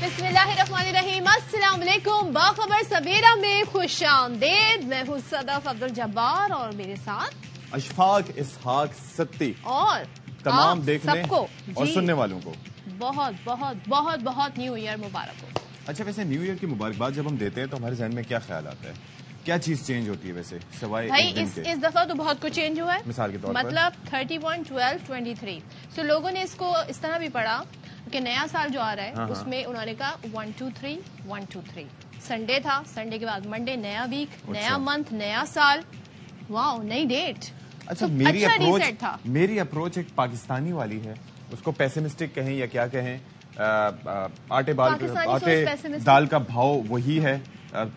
بسم اللہ الرحمن الرحیم، السلام علیکم۔ باخبر سویرا میں خوش آمدید۔ میں ہوں صدف عبد الجبار اور میرے ساتھ اشفاق اسحاق ستی اور تمام دیکھنے سب کو اور سننے والوں کو بہت بہت بہت بہت نیو ایئر مبارک ہو۔ اچھا، ویسے نیو ایئر کی مبارکباد جب ہم دیتے ہیں تو ہمارے ذہن میں کیا خیال آتا ہے؟ کیا چیز چینج ہوتی ہے ویسے سوائے بھائی اس دفعہ تو بہت کچھ چینج ہوا ہے، مثال کے طور پر مطلب 31/12/23 سو لوگوں نے اس کو اس طرح بھی پڑھا کہ نیا سال جو آ رہا ہے اس میں انہوں نے کہا 1 2 3 1 2 3 سنڈے تھا، سنڈے کے بعد منڈے، نیا ویک، نیا منتھ، نیا سال، واو، نئی ڈیٹ۔ اچھا، میری اپروچ ایک پاکستانی والی ہے، اس کو پیسمسٹک کہیں یا کیا کہیں، آٹے دال کا بھاؤ وہی ہے،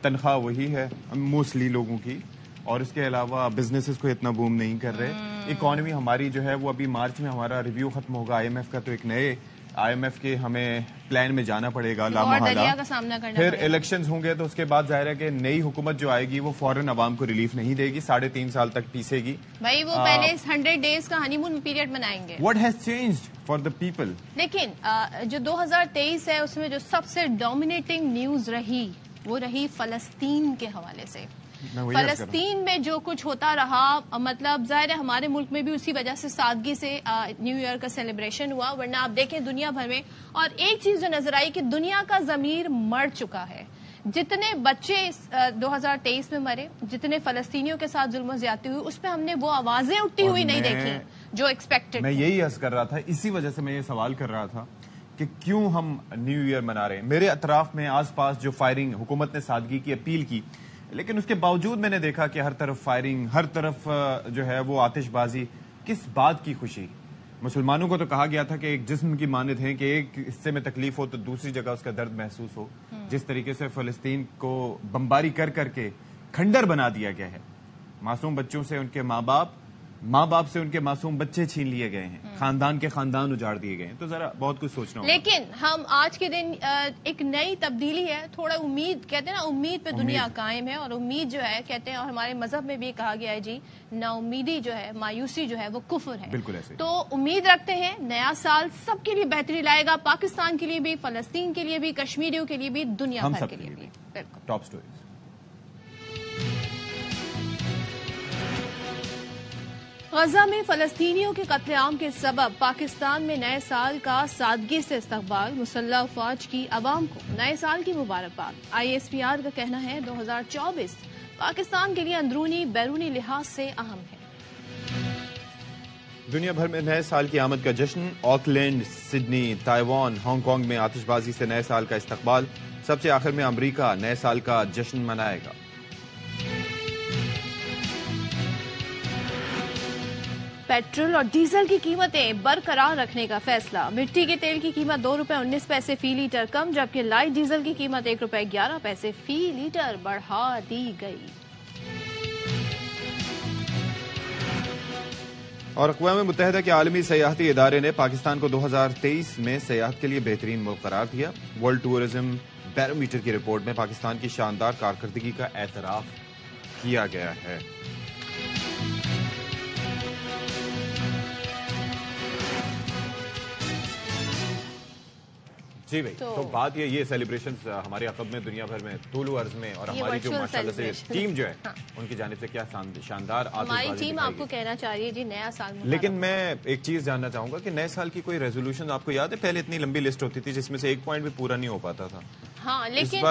تنخواہ وہی ہے موسٹلی لوگوں کی، اور اس کے علاوہ بزنسز کو اتنا بوم نہیں کر رہے۔ اکانومی ہماری جو ہے وہ ابھی مارچ میں ہمارا ریویو ختم ہوگا آئی ایم ایف کا، تو ایک نئے آئی ایم ایف کے ہمیں پلان میں جانا پڑے گا لامحالہ، پھر الیکشنز ہوں گے تو اس کے بعد ظاہر ہے کہ نئی حکومت جو آئے گی وہ فوراً عوام کو ریلیف نہیں دے گی، 3.5 سال تک پیسے گی۔ بھائی وہ پہلے 100 ڈیز کا ہنی مون پیریڈ منائیں گے۔ What has changed for the people? لیکن جو 2023 ہے اس میں جو سب سے ڈومینیٹنگ نیوز رہی وہ رہی فلسطین کے حوالے سے۔ فلسطین میں جو کچھ ہوتا رہا، مطلب ظاہر ہے ہمارے ملک میں بھی اسی وجہ سے سادگی سے نیو ایئر کا سیلیبریشن ہوا، ورنہ آپ دیکھیں دنیا بھر میں، اور ایک چیز جو نظر آئی کہ دنیا کا ضمیر مر چکا ہے۔ جتنے بچے 2023 میں مرے، جتنے فلسطینیوں کے ساتھ ظلم و زیادتی ہوئی، اس پہ ہم نے وہ آوازیں اٹھتی ہوئی نہیں دیکھی جو ایکسپیکٹڈ۔ میں یہی عرض کر رہا تھا، اسی وجہ سے میں یہ سوال کر رہا تھا کہ کیوں ہم نیو ایئر منا رہے ہیں۔ میرے اطراف میں آس پاس جو فائرنگ، حکومت نے سادگی کی اپیل کی، لیکن اس کے باوجود میں نے دیکھا کہ ہر طرف فائرنگ، ہر طرف جو ہے وہ آتش بازی۔ کس بات کی خوشی؟ مسلمانوں کو تو کہا گیا تھا کہ ایک جسم کی مانند ہے کہ ایک حصے میں تکلیف ہو تو دوسری جگہ اس کا درد محسوس ہو۔ جس طریقے سے فلسطین کو بمباری کر کر کے کھنڈر بنا دیا گیا ہے، معصوم بچوں سے ان کے ماں باپ سے ان کے معصوم بچے چھین لیے گئے ہیں، خاندان کے خاندان اجاڑ دیے گئے ہیں، تو ذرا بہت کچھ سوچنا ہوگا۔ لیکن ہم آج کے دن ایک نئی تبدیلی ہے، تھوڑا امید، کہتے ہیں نا امید پہ دنیا قائم ہے، اور امید جو ہے کہتے ہیں، اور ہمارے مذہب میں بھی کہا گیا ہے جی، نا امیدی جو ہے، مایوسی جو ہے وہ کفر ہے۔ بالکل ایسے تو امید رکھتے ہیں نیا سال سب کے لیے بہتری لائے گا، پاکستان کے لیے بھی، فلسطین کے لیے بھی، کشمیریوں کے لیے بھی، دنیا بھر کے لیے بھی۔ بالکل۔ Top stories. غزہ میں فلسطینیوں کے قتل عام کے سبب پاکستان میں نئے سال کا سادگی سے استقبال، مسلح افواج کی عوام کو نئے سال کی مبارکباد۔ آئی ایس پی آر کا کہنا ہے 2024 پاکستان کے لیے اندرونی بیرونی لحاظ سے اہم ہے۔ دنیا بھر میں نئے سال کی آمد کا جشن، Auckland, Sydney, Taiwan, Hong Kong میں آتش بازی سے نئے سال کا استقبال، سب سے آخر میں امریکہ نئے سال کا جشن منائے گا۔ پیٹرول اور ڈیزل کی قیمتیں برقرار رکھنے کا فیصلہ، مٹی کے تیل کی قیمت 2 روپے 19 پیسے فی لیٹر کم، جبکہ لائٹ ڈیزل کی قیمت 1 روپے 11 پیسے فی لیٹر بڑھا دی گئی۔ اور اقوام متحدہ کے عالمی سیاحتی ادارے نے پاکستان کو 2023 میں سیاحت کے لیے بہترین ملک قرار دیا۔ ورلڈ ٹورزم بیرومیٹر کی رپورٹ میں پاکستان کی شاندار کارکردگی کا اعتراف کیا گیا ہے۔ جی بھائی، تو بات یہ سیلیبریشنز ہمارے عقب میں دنیا بھر میں طول و عرض میں، اور ہماری جو ماشاءاللہ سے ٹیم جو ہے ان کی جانب سے کیا شاندار ہماری ٹیم آپ کو کہنا چاہ رہی ہے جی نیا سال مبارک۔ لیکن میں ایک چیز جاننا چاہوں گا کہ نئے سال کی کوئی ریزولوشن آپ کو یاد ہے؟ پہلے اتنی لمبی لسٹ ہوتی تھی جس میں سے ایک پوائنٹ بھی پورا نہیں ہو پاتا تھا۔ ہاں، لیکن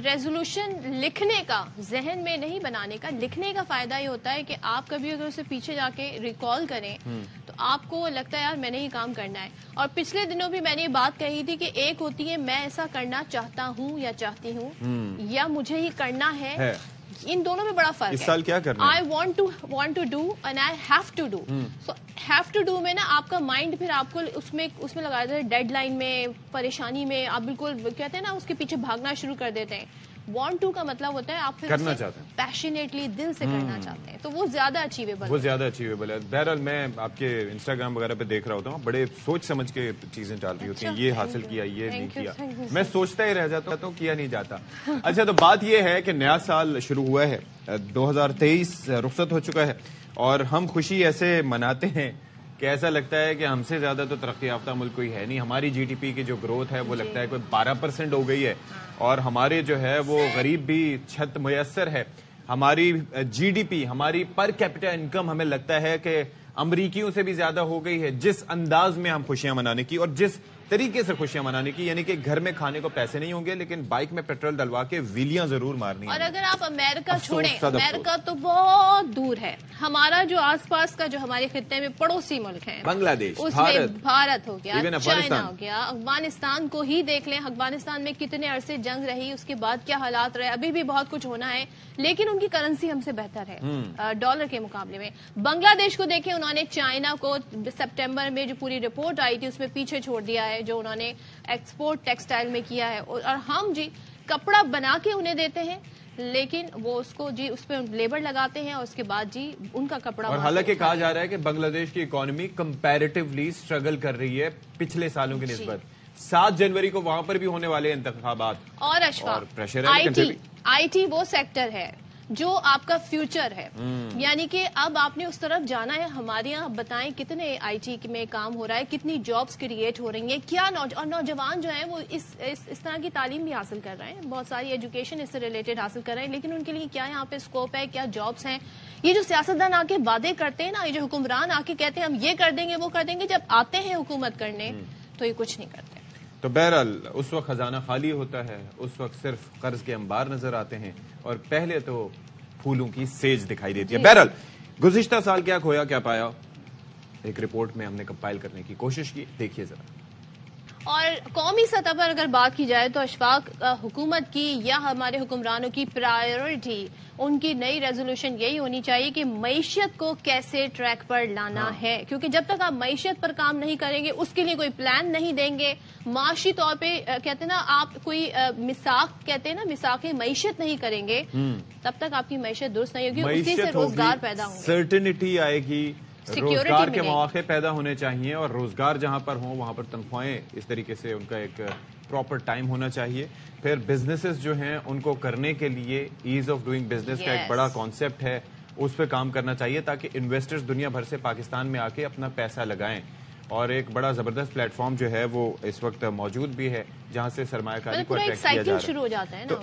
ریزولوشن لکھنے کا، ذہن میں نہیں بنانے کا، لکھنے کا فائدہ یہ ہوتا ہے کہ آپ کبھی اگر اسے پیچھے جا کے ریکال کریں تو آپ کو لگتا ہے یار میں نے یہ کام کرنا ہے۔ اور پچھلے دنوں بھی میں نے یہ بات کہی تھی کہ ایک ہوتی ہے میں ایسا کرنا چاہتا ہوں یا چاہتی ہوں، یا مجھے ہی کرنا ہے، ان دونوں میں بڑا فرق ہے۔ اس سال کیا کرنا ہے؟ I want to do and I have to do. So have to do میں نا آپ کا مائنڈ پھر آپ کو اس میں لگا دیتا ہے، ڈیڈ لائن میں، پریشانی میں، آپ بالکل کہتے ہیں نا اس کے پیچھے بھاگنا شروع کر دیتے ہیں۔ وانٹ ٹو کا مطلب ہوتا ہے آپ کرنا چاہتے ہیں، پیشنیٹلی، دل سے کرنا چاہتے ہیں، تو وہ زیادہ اچیویبل ہے۔ بہرحال میں آپ کے انسٹاگرام وغیرہ پہ دیکھ رہا ہوتا ہوں، بڑے سوچ سمجھ کے چیزیں ڈال رہی ہوتی ہیں، یہ حاصل کیا، یہ نہیں کیا، میں سوچتا ہی رہ جاتا ہوں، کیا نہیں جاتا۔ اچھا، تو بات یہ ہے کہ نیا سال شروع ہوا ہے، 2023 رخصت ہو چکا ہے، اور ہم خوشی ایسے مناتے ہیں کہ کہ ایسا لگتا ہے کہ ہم سے زیادہ تو ترقی یافتہ ملک کوئی ہے نہیں. ہماری جی ڈی پی کی جو گروتھ ہے وہ لگتا ہے کوئی 12% ہو گئی ہے, اور ہمارے جو ہے وہ غریب بھی چھت میسر ہے. ہماری جی ڈی پی, ہماری پر کیپٹا انکم ہمیں لگتا ہے کہ امریکیوں سے بھی زیادہ ہو گئی ہے. جس انداز میں ہم خوشیاں منانے کی اور جس طریقے سے خوشیاں منانے کی, یعنی کہ گھر میں کھانے کو پیسے نہیں ہوں گے لیکن بائک میں پیٹرول ڈلوا کے ویلیاں ضرور مارنی ہیں. اور اگر آپ امریکہ چھوڑیں, امریکہ تو بہت دور ہے. ہمارا جو آس پاس کا جو ہمارے خطے میں پڑوسی ملک ہیں, بنگلہ دیش, اس میں بھارت ہو گیا, چائنا ہو گیا, افغانستان کو ہی دیکھ لیں. افغانستان میں کتنے عرصے جنگ رہی, اس کے بعد کیا حالات رہے, ابھی بھی بہت کچھ ہونا ہے, لیکن ان کی کرنسی ہم سے بہتر ہے ڈالر کے مقابلے میں. بنگلہ دیش کو دیکھیں, انہوں نے چائنا کو سپٹمبر میں جو پوری رپورٹ آئی تھی اس میں پیچھے چھوڑ دیا ہے, جو انہوں نے ایکسپورٹ ٹیکسٹائل میں کیا ہے. اور ہم جی کپڑا بنا کے انہیں دیتے ہیں, لیکن وہ اس کو جی اس پہ لیبر لگاتے ہیں, اور اس کے بعد جی ان کا کپڑا. اور حالانکہ کہا جا رہا ہے کہ بنگلہ دیش کی اکانومی کمپیریٹیولی اسٹرگل کر رہی ہے پچھلے سالوں کی نسبت. 7 جنوری کو وہاں پر بھی ہونے والے انتخابات, اور اشفاق پریشر آئی ٹی وہ سیکٹر ہے جو آپ کا فیوچر ہے, یعنی کہ اب آپ نے اس طرف جانا ہے. ہمارے یہاں بتائیں کتنے آئی ٹی میں کام ہو رہا ہے, کتنی جابس کریٹ ہو رہی ہیں, کیا اور نوجوان جو ہیں وہ اس طرح کی تعلیم بھی حاصل کر رہے ہیں, بہت ساری ایجوکیشن اس سے ریلیٹڈ حاصل کر رہے ہیں, لیکن ان کے لیے کیا یہاں پہ اسکوپ ہے, کیا جابس ہیں. یہ جو سیاستدان آ کے وعدے کرتے ہیں نا, یہ جو حکمران آ کے کہتے ہیں ہم یہ کر دیں گے وہ کر دیں گے, جب آتے ہیں حکومت کرنے تو یہ کچھ نہیں کرتے. تو بہرحال اس وقت خزانہ خالی ہوتا ہے, اس وقت صرف قرض کے انبار نظر آتے ہیں, اور پہلے تو پھولوں کی سیج دکھائی دیتی ہے. بہرحال گزشتہ سال کیا کھویا کیا پایا, ایک رپورٹ میں ہم نے کمپائل کرنے کی کوشش کی, دیکھیے ذرا. اور قومی سطح پر اگر بات کی جائے تو اشفاق, حکومت کی یا ہمارے حکمرانوں کی پرائیورٹی, ان کی نئی ریزولوشن یہی ہونی چاہیے کہ معیشت کو کیسے ٹریک پر لانا ہے, کیونکہ جب تک آپ معیشت پر کام نہیں کریں گے, اس کے لیے کوئی پلان نہیں دیں گے, معاشی طور پہ کہتے ہیں نا آپ کوئی مساق کہتے ہیں نا مساق معیشت نہیں کریں گے, تب تک آپ کی معیشت درست نہیں ہوگی, اسی سے روزگار پیدا ہوں گے, سرٹنٹی آئے گی, روزگار کے مواقع پیدا ہونے چاہیے, اور روزگار جہاں پر ہوں وہاں پر تنخواہیں اس طریقے سے ان کا ایک پراپر ٹائم ہونا چاہیے. پھر بزنسز جو ہیں ان کو کرنے کے لیے ایز آف ڈوئنگ بزنس کا ایک بڑا کانسیپٹ ہے, اس پہ کام کرنا چاہیے تاکہ انویسٹرز دنیا بھر سے پاکستان میں آ کے اپنا پیسہ لگائیں. اور ایک بڑا زبردست پلیٹ فارم جو ہے وہ اس وقت موجود بھی ہے جہاں سے سرمایہ کاری کو اٹریکٹ کیا جا رہا ہے. تو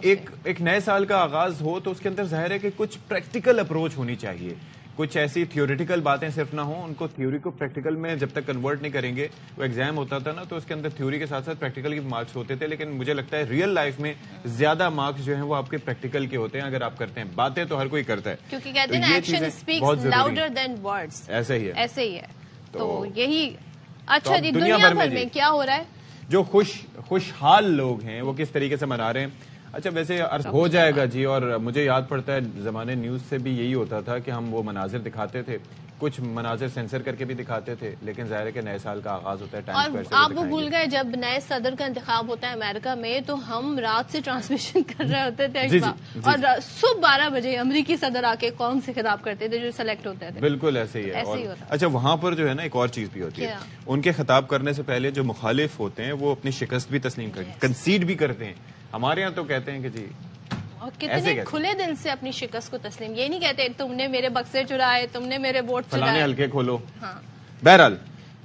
ایک نئے سال کا آغاز ہو تو اس کے اندر ظاہر ہے کہ کچھ پریکٹیکل اپروچ ہونی چاہیے, کچھ ایسی تھیوریٹیکل باتیں صرف نہ ہوں, ان کو تھیوری کو پریکٹیکل میں جب تک کنورٹ نہیں کریں گے. وہ ایگزام ہوتا تھا نا تو اس کے اندر تھیوری کے ساتھ ساتھ پریکٹیکل کے مارکس ہوتے تھے, لیکن مجھے لگتا ہے ریئل لائف میں زیادہ مارکس جو ہیں وہ آپ کے پریکٹیکل کے ہوتے ہیں اگر آپ کرتے ہیں. باتیں تو ہر کوئی کرتا ہے, کیونکہ کہتے ہیں action speaks louder than words, ایسے ہی ہے, ایسے ہی ہے. تو یہی اچھا جی دنیا بھر میں کیا ہو رہا ہے, جو خوشحال لوگ ہیں وہ کس طریقے سے منا رہے ہیں. اچھا ویسے ہو جائے گا جی, اور مجھے یاد پڑتا ہے زمانے نیوز سے بھی یہی ہوتا تھا کہ ہم وہ مناظر دکھاتے تھے, کچھ مناظر سینسر کر کے بھی دکھاتے تھے, لیکن ظاہر ہے کہ نئے سال کا آغاز ہوتا ہے ٹائم اسکوائر سے. آپ وہ بھول گئے جب نئے صدر کا انتخاب ہوتا ہے امریکہ میں تو ہم رات سے ٹرانسمیشن کر رہے ہوتے تھے, اور صبح 12 بجے امریکی صدر آ کے قوم سے خطاب کرتے تھے جو سلیکٹ ہوتے تھے. بالکل ایسے ہی ہے. اچھا وہاں پر جو ہے نا ایک اور چیز بھی ہوتی ہے, ان کے خطاب کرنے سے پہلے جو مخالف ہوتے ہیں وہ اپنی شکست بھی تسلیم کرتے ہیں, کنسیڈ بھی کرتے ہیں. ہمارے یہاں تو کہتے ہیں کہ جی, اور کتنے کھلے دل سے اپنی شکست کو تسلیم, یہ نہیں کہتے تم نے میرے بکسے چرائے, تم نے میرے ووٹ چرائے, فلانے حلقے کھولو. بہرحال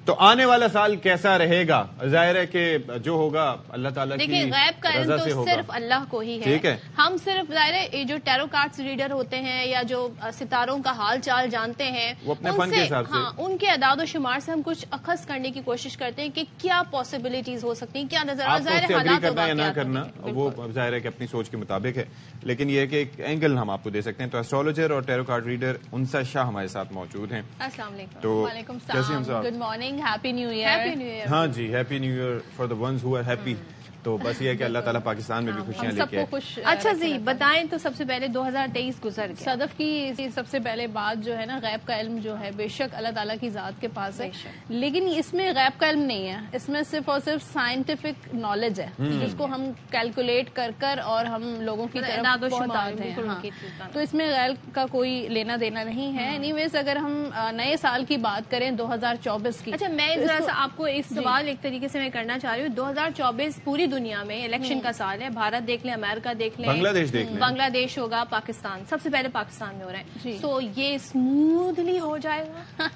تو آنے والا سال کیسا رہے گا, ظاہر ہے کہ جو ہوگا اللہ تعالیٰ کی غیب کا علم تو صرف اللہ کو ہی ہے. ہم صرف ظاہر ہے جو ٹیرو کارڈز ریڈر ہوتے ہیں یا جو ستاروں کا حال چال جانتے ہیں, وہ اپنے فن کے حساب سے ان کے اعداد و شمار سے ہم کچھ اخذ کرنے کی کوشش کرتے ہیں کہ کیا پاسبلٹیز ہو سکتی ہیں, کیا نظر آ ظاہر حالات کرنا یا نہ کرنا وہ ظاہر ہے کہ اپنی سوچ کے مطابق ہے, لیکن یہ کہ ایک اینگل ہم آپ کو دے سکتے ہیں. تو ایسٹرولوجر اور ٹیرو کارڈ ریڈر انسا شاہ ہمارے ساتھ موجود ہیں. السلام علیکم. تو وعلیکم السلام, good morning, happy new year. ہاں جی, happy new year for the ones who are happy. تو بس یہ ہے کہ اللہ تعالیٰ پاکستان میں بھی خوشیاں لے کے آئے. اچھا جی بتائیں تو سب سے پہلے 2023 گزر گیا. صدف کی سب سے پہلے بات جو ہے نا, غیب کا علم جو ہے بے شک اللہ تعالیٰ کی ذات کے پاس ہے, لیکن اس میں غیب کا علم نہیں ہے, اس میں صرف اور صرف سائنٹیفک نالج ہے جس کو ہم کیلکولیٹ کر کر اور ہم لوگوں کی طرف پہنچاتے ہیں. تو اس میں غیب کا کوئی لینا دینا نہیں ہے. اینی ویز اگر ہم نئے سال کی بات کریں 2024 کی, اچھا میں ذرا سا آپ کو اس سوال ایک طریقے سے میں کرنا چاہ رہی ہوں. 2024 پوری دنیا میں الیکشن کا سال ہے. بھارت دیکھ لیں, امریکہ دیکھ لیں, بنگلہ دیش دیکھ لیں, بنگلہ دیش ہوگا, پاکستان سب سے پہلے پاکستان میں ہو رہے ہیں. تو یہ اسموتھلی ہو جائے گا.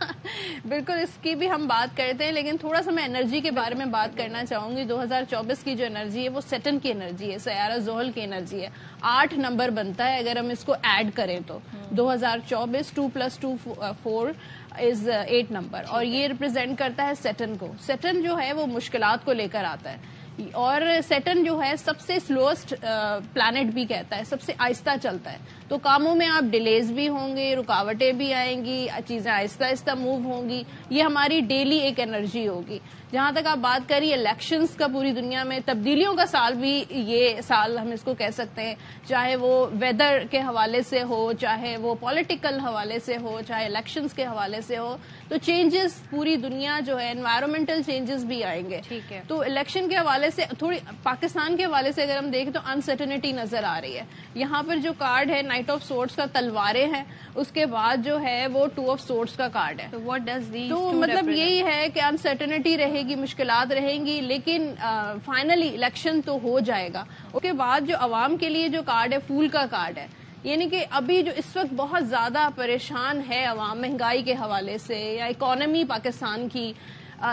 بالکل, اس کی بھی ہم بات کرتے ہیں, لیکن تھوڑا سا میں انرجی کے بارے میں بات کرنا چاہوں گی. 2024 کی جو انرجی ہے وہ سیٹرن کی انرجی ہے, سیارہ زحل کی انرجی ہے. 8 نمبر بنتا ہے اگر ہم اس کو ایڈ کریں تو. 2024 2 + 2 4 از 8 نمبر, اور یہ ریپرزینٹ کرتا ہے سیٹرن کو. سیٹرن جو ہے وہ مشکلات کو لے کر آتا ہے, اور سیٹرن جو ہے سب سے سلوسٹ پلانٹ بھی کہتا ہے, سب سے آہستہ چلتا ہے. تو کاموں میں آپ ڈیلیز بھی ہوں گے, رکاوٹیں بھی آئیں گی, چیزیں آہستہ آہستہ موو ہوں گی. یہ ہماری ڈیلی ایک انرجی ہوگی. جہاں تک آپ بات کری الیکشنز کا, پوری دنیا میں تبدیلیوں کا سال بھی یہ سال ہم اس کو کہہ سکتے ہیں, چاہے وہ ویدر کے حوالے سے ہو, چاہے وہ پولیٹیکل حوالے سے ہو, چاہے الیکشنز کے حوالے سے ہو. تو چینجز پوری دنیا جو ہے, انوائرمنٹل چینجز بھی آئیں گے. ٹھیک ہے. تو الیکشن کے حوالے سے تھوڑی پاکستان کے حوالے سے اگر ہم دیکھیں تو انسرٹنٹی نظر آ رہی ہے. یہاں پر جو کارڈ ہے نائٹ آف سورڈز کا, تلواریں ہیں, اس کے بعد جو ہے وہ 2 آف سورڈز کا کارڈ ہے. واٹ ڈز دی, تو مطلب یہی ہے کہ انسرٹنٹی رہے گی, مشکلات رہیں گی, لیکن فائنلی الیکشن تو ہو جائے گا. اس کے بعد جو عوام کے لیے جو کارڈ ہے پھول کا کارڈ ہے. یعنی کہ ابھی جو اس وقت بہت زیادہ پریشان ہے عوام, مہنگائی کے حوالے سے یا اکانومی پاکستان کی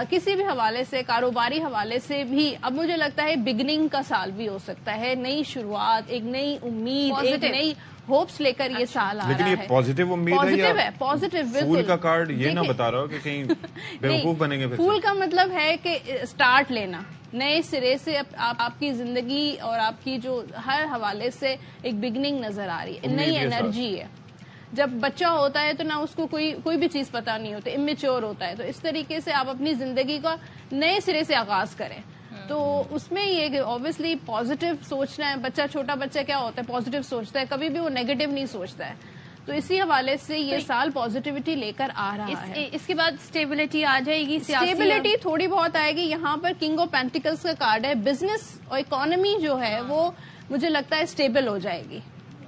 کسی بھی حوالے سے, کاروباری حوالے سے بھی, اب مجھے لگتا ہے بگننگ کا سال بھی ہو سکتا ہے, نئی شروعات, ایک نئی امید, ایک نئی ہوپس لے کر یہ سال آ رہا ہے. لیکن یہ پازیٹیو امید ہے, پازیٹیو. بالکل, پھول کا کارڈ یہ نہ بتا رہا ہو کہ کہیں بیوقوف بنیں گے. پھول کا مطلب ہے کہ سٹارٹ لینا, نئے سرے سے آپ کی زندگی اور آپ کی جو ہر حوالے سے ایک بگننگ نظر آ رہی ہے, نئی انرجی ہے. جب بچہ ہوتا ہے تو نہ اس کو کوئی بھی چیز پتہ نہیں ہوتی, امیچور ہوتا ہے. تو اس طریقے سے آپ اپنی زندگی کا نئے سرے سے آغاز کریں. تو اس میں یہ کہ اوبیسلی پازیٹیو سوچنا ہے. بچہ, چھوٹا بچہ کیا ہوتا ہے, پازیٹیو سوچتا ہے, کبھی بھی وہ نیگیٹو نہیں سوچتا ہے. تو اسی حوالے سے یہ سال پازیٹیوٹی لے کر آ رہا ہے. اس کے بعد اسٹیبلٹی آ جائے گی, اسٹیبلٹی تھوڑی بہت آئے گی. یہاں پر کنگ آف پینٹیکلز کا کارڈ ہے. بزنس اور اکانومی جو ہے وہ مجھے لگتا ہے اسٹیبل ہو جائے گی.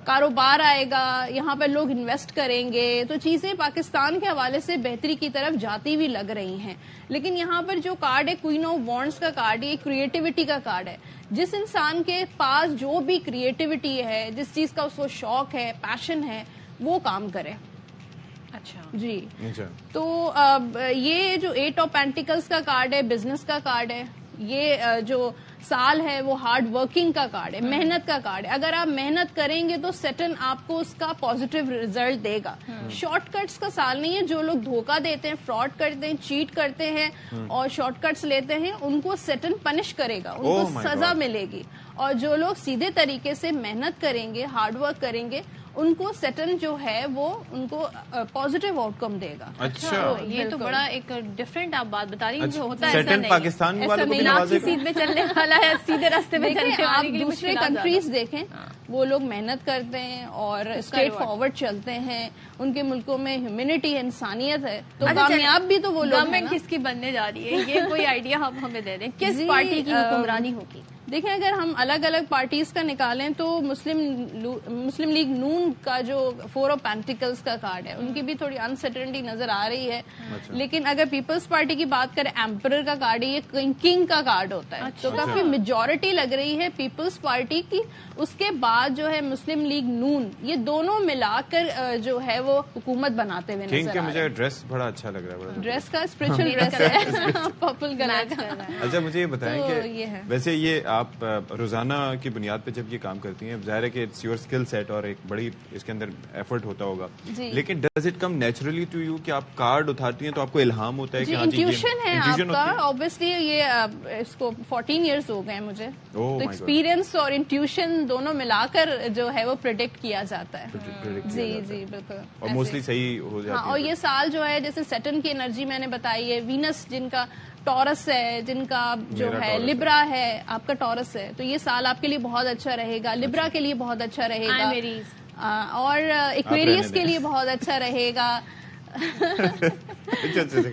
کاروبار آئے گا, یہاں پر لوگ انویسٹ کریں گے, تو چیزیں پاکستان کے حوالے سے بہتری کی طرف جاتی ہوئی لگ رہی ہیں. لیکن یہاں پر جو کارڈ ہے کوئین آف وانڈز کا کارڈ ہے, یہ کریٹیوٹی کا کارڈ ہے. جس انسان کے پاس جو بھی کریٹیوٹی ہے, جس چیز کا اس کو شوق ہے, پیشن ہے, وہ کام کرے. اچھا جی, تو یہ جو 8 آف پینٹیکلز کا کارڈ ہے, بزنس کا کارڈ ہے. یہ جو سال ہے وہ ہارڈ ورکنگ کا کارڈ ہے, محنت کا کارڈ ہے. اگر آپ محنت کریں گے تو سیٹرن آپ کو اس کا پازیٹیو ریزلٹ دے گا. شارٹ کٹس کا سال نہیں ہے. جو لوگ دھوکہ دیتے ہیں, فراڈ کرتے ہیں, چیٹ کرتے ہیں اور شارٹ کٹس لیتے ہیں, ان کو سیٹرن پنش کرے گا, ان کو سزا ملے گی. اور جو لوگ سیدھے طریقے سے محنت کریں گے, ہارڈ ورک کریں گے, ان کو سیٹرن جو ہے وہ ان کو پازیٹیو آؤٹ کم دے گا. اچھا, یہ تو بڑا ایک ڈفرینٹ آپ بات بتا رہی ہیں. جو ہوتا ہے سیٹرن پاکستان والوں کو بھی نوازے گا, سیدھ پہ چلنے والا ہے, سیدھے راستے میں چلنے آپ دوسرے کنٹریز دیکھیں, وہ لوگ محنت کرتے ہیں اور اسٹریٹ فارورڈ چلتے ہیں. ان کے ملکوں میں ہیومینٹی, انسانیت ہے, تو کامیاب بھی تو وہ لوگ. گورنمنٹ کس کی بننے جا رہی ہے, یہ کوئی آئیڈیا آپ ہمیں دے دیں, کس پارٹی کی حکمرانی ہوگی؟ دیکھیں, اگر ہم الگ الگ پارٹیز کا نکالیں تو مسلم لیگ نون کا جو 4 آف پینٹیکلز کا کارڈ ہے, ان کی بھی تھوڑی انسرٹنٹی نظر آ رہی ہے. لیکن اگر پیپلز پارٹی کی بات کریں, ایمپرر کا کارڈ ہے, یہ کنگ کا کارڈ ہوتا ہے. تو کافی میجورٹی لگ رہی ہے پیپلز پارٹی کی. اس کے بعد جو ہے مسلم لیگ نون, یہ دونوں ملا کر جو ہے وہ حکومت بناتے ہوئے نظر آ رہے ہیں. مجھے ڈریس بڑا اچھا لگ رہا ہے, ڈریس کا اسپرچل ڈریس ہے, پرپل کلر کا. اچھا, مجھے یہ بتائیں کہ ویسے یہ آپ روزانہ کی بنیاد پہ جب یہ کام کرتی ہیں, ظاہر ہے کہ اٹس یور اسکل سیٹ اور ایک بڑی اس کے اندر ایفرٹ ہوتا ہوگا, لیکن does it come naturally to you کہ آپ کارڈ اتارتی ہیں تو آپ کو الہام ہوتا ہے کہ انٹیوشن ہے آپ کا؟ اوبیسلی یہ اس کو 14 ایئرس ہو گئے مجھے, تو ایکسپیرینس اور انٹیوشن دونوں ملا کر جو ہے وہ پریڈکٹ کیا جاتا ہے. جی جی بالکل, اور موسٹلی صحیح ہو جاتا ہے. اور یہ سال جو ہے جیسے سیٹرن کی انرجی میں نے بتائی ہے, وینس جن کا ٹورس ہے, جن کا جو ہے لبرا ہے, آپ کا ٹورس ہے, تو یہ سال آپ کے لیے بہت اچھا رہے گا. لبرا کے لیے بہت اچھا رہے گا, اور ایکویریس کے لیے بہت اچھا رہے گا.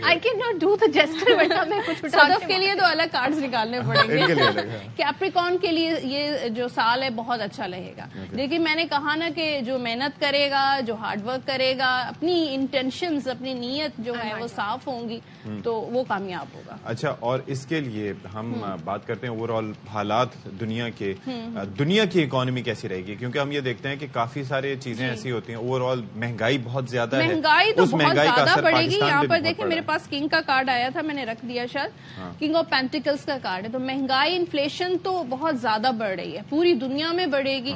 I cannot do the gesture, بیٹا میں کچھ صدف کے لیے تو الگ کارڈز نکالنے پڑیں گے. کیپریکارن کے لیے یہ جو سال ہے بہت اچھا رہے گا. دیکھیے میں نے کہا نا کہ جو محنت کرے گا, جو ہارڈ ورک کرے گا, اپنی انٹینشنز, اپنی نیت جو ہے وہ صاف ہوں گی تو وہ کامیاب ہوگا. اچھا, اور اس کے لیے ہم بات کرتے ہیں اوور آل حالات دنیا کے, دنیا کی اکانومی کیسی رہے گی, کیونکہ ہم یہ دیکھتے ہیں کہ کافی سارے چیزیں ایسی ہوتی ہیں, اوور آل مہنگائی بہت زیادہ ہے, مہنگائی تو بہت زیادہ پڑے گی. یہاں پر دیکھیں میرے پاس کنگ کا کارڈ آیا تھا, میں نے رکھ دیا شاید, کنگ آف پینٹیکلز کا کارڈ ہے. تو مہنگائی, انفلیشن تو بہت زیادہ بڑھ رہی ہے, پوری دنیا میں بڑھے گی.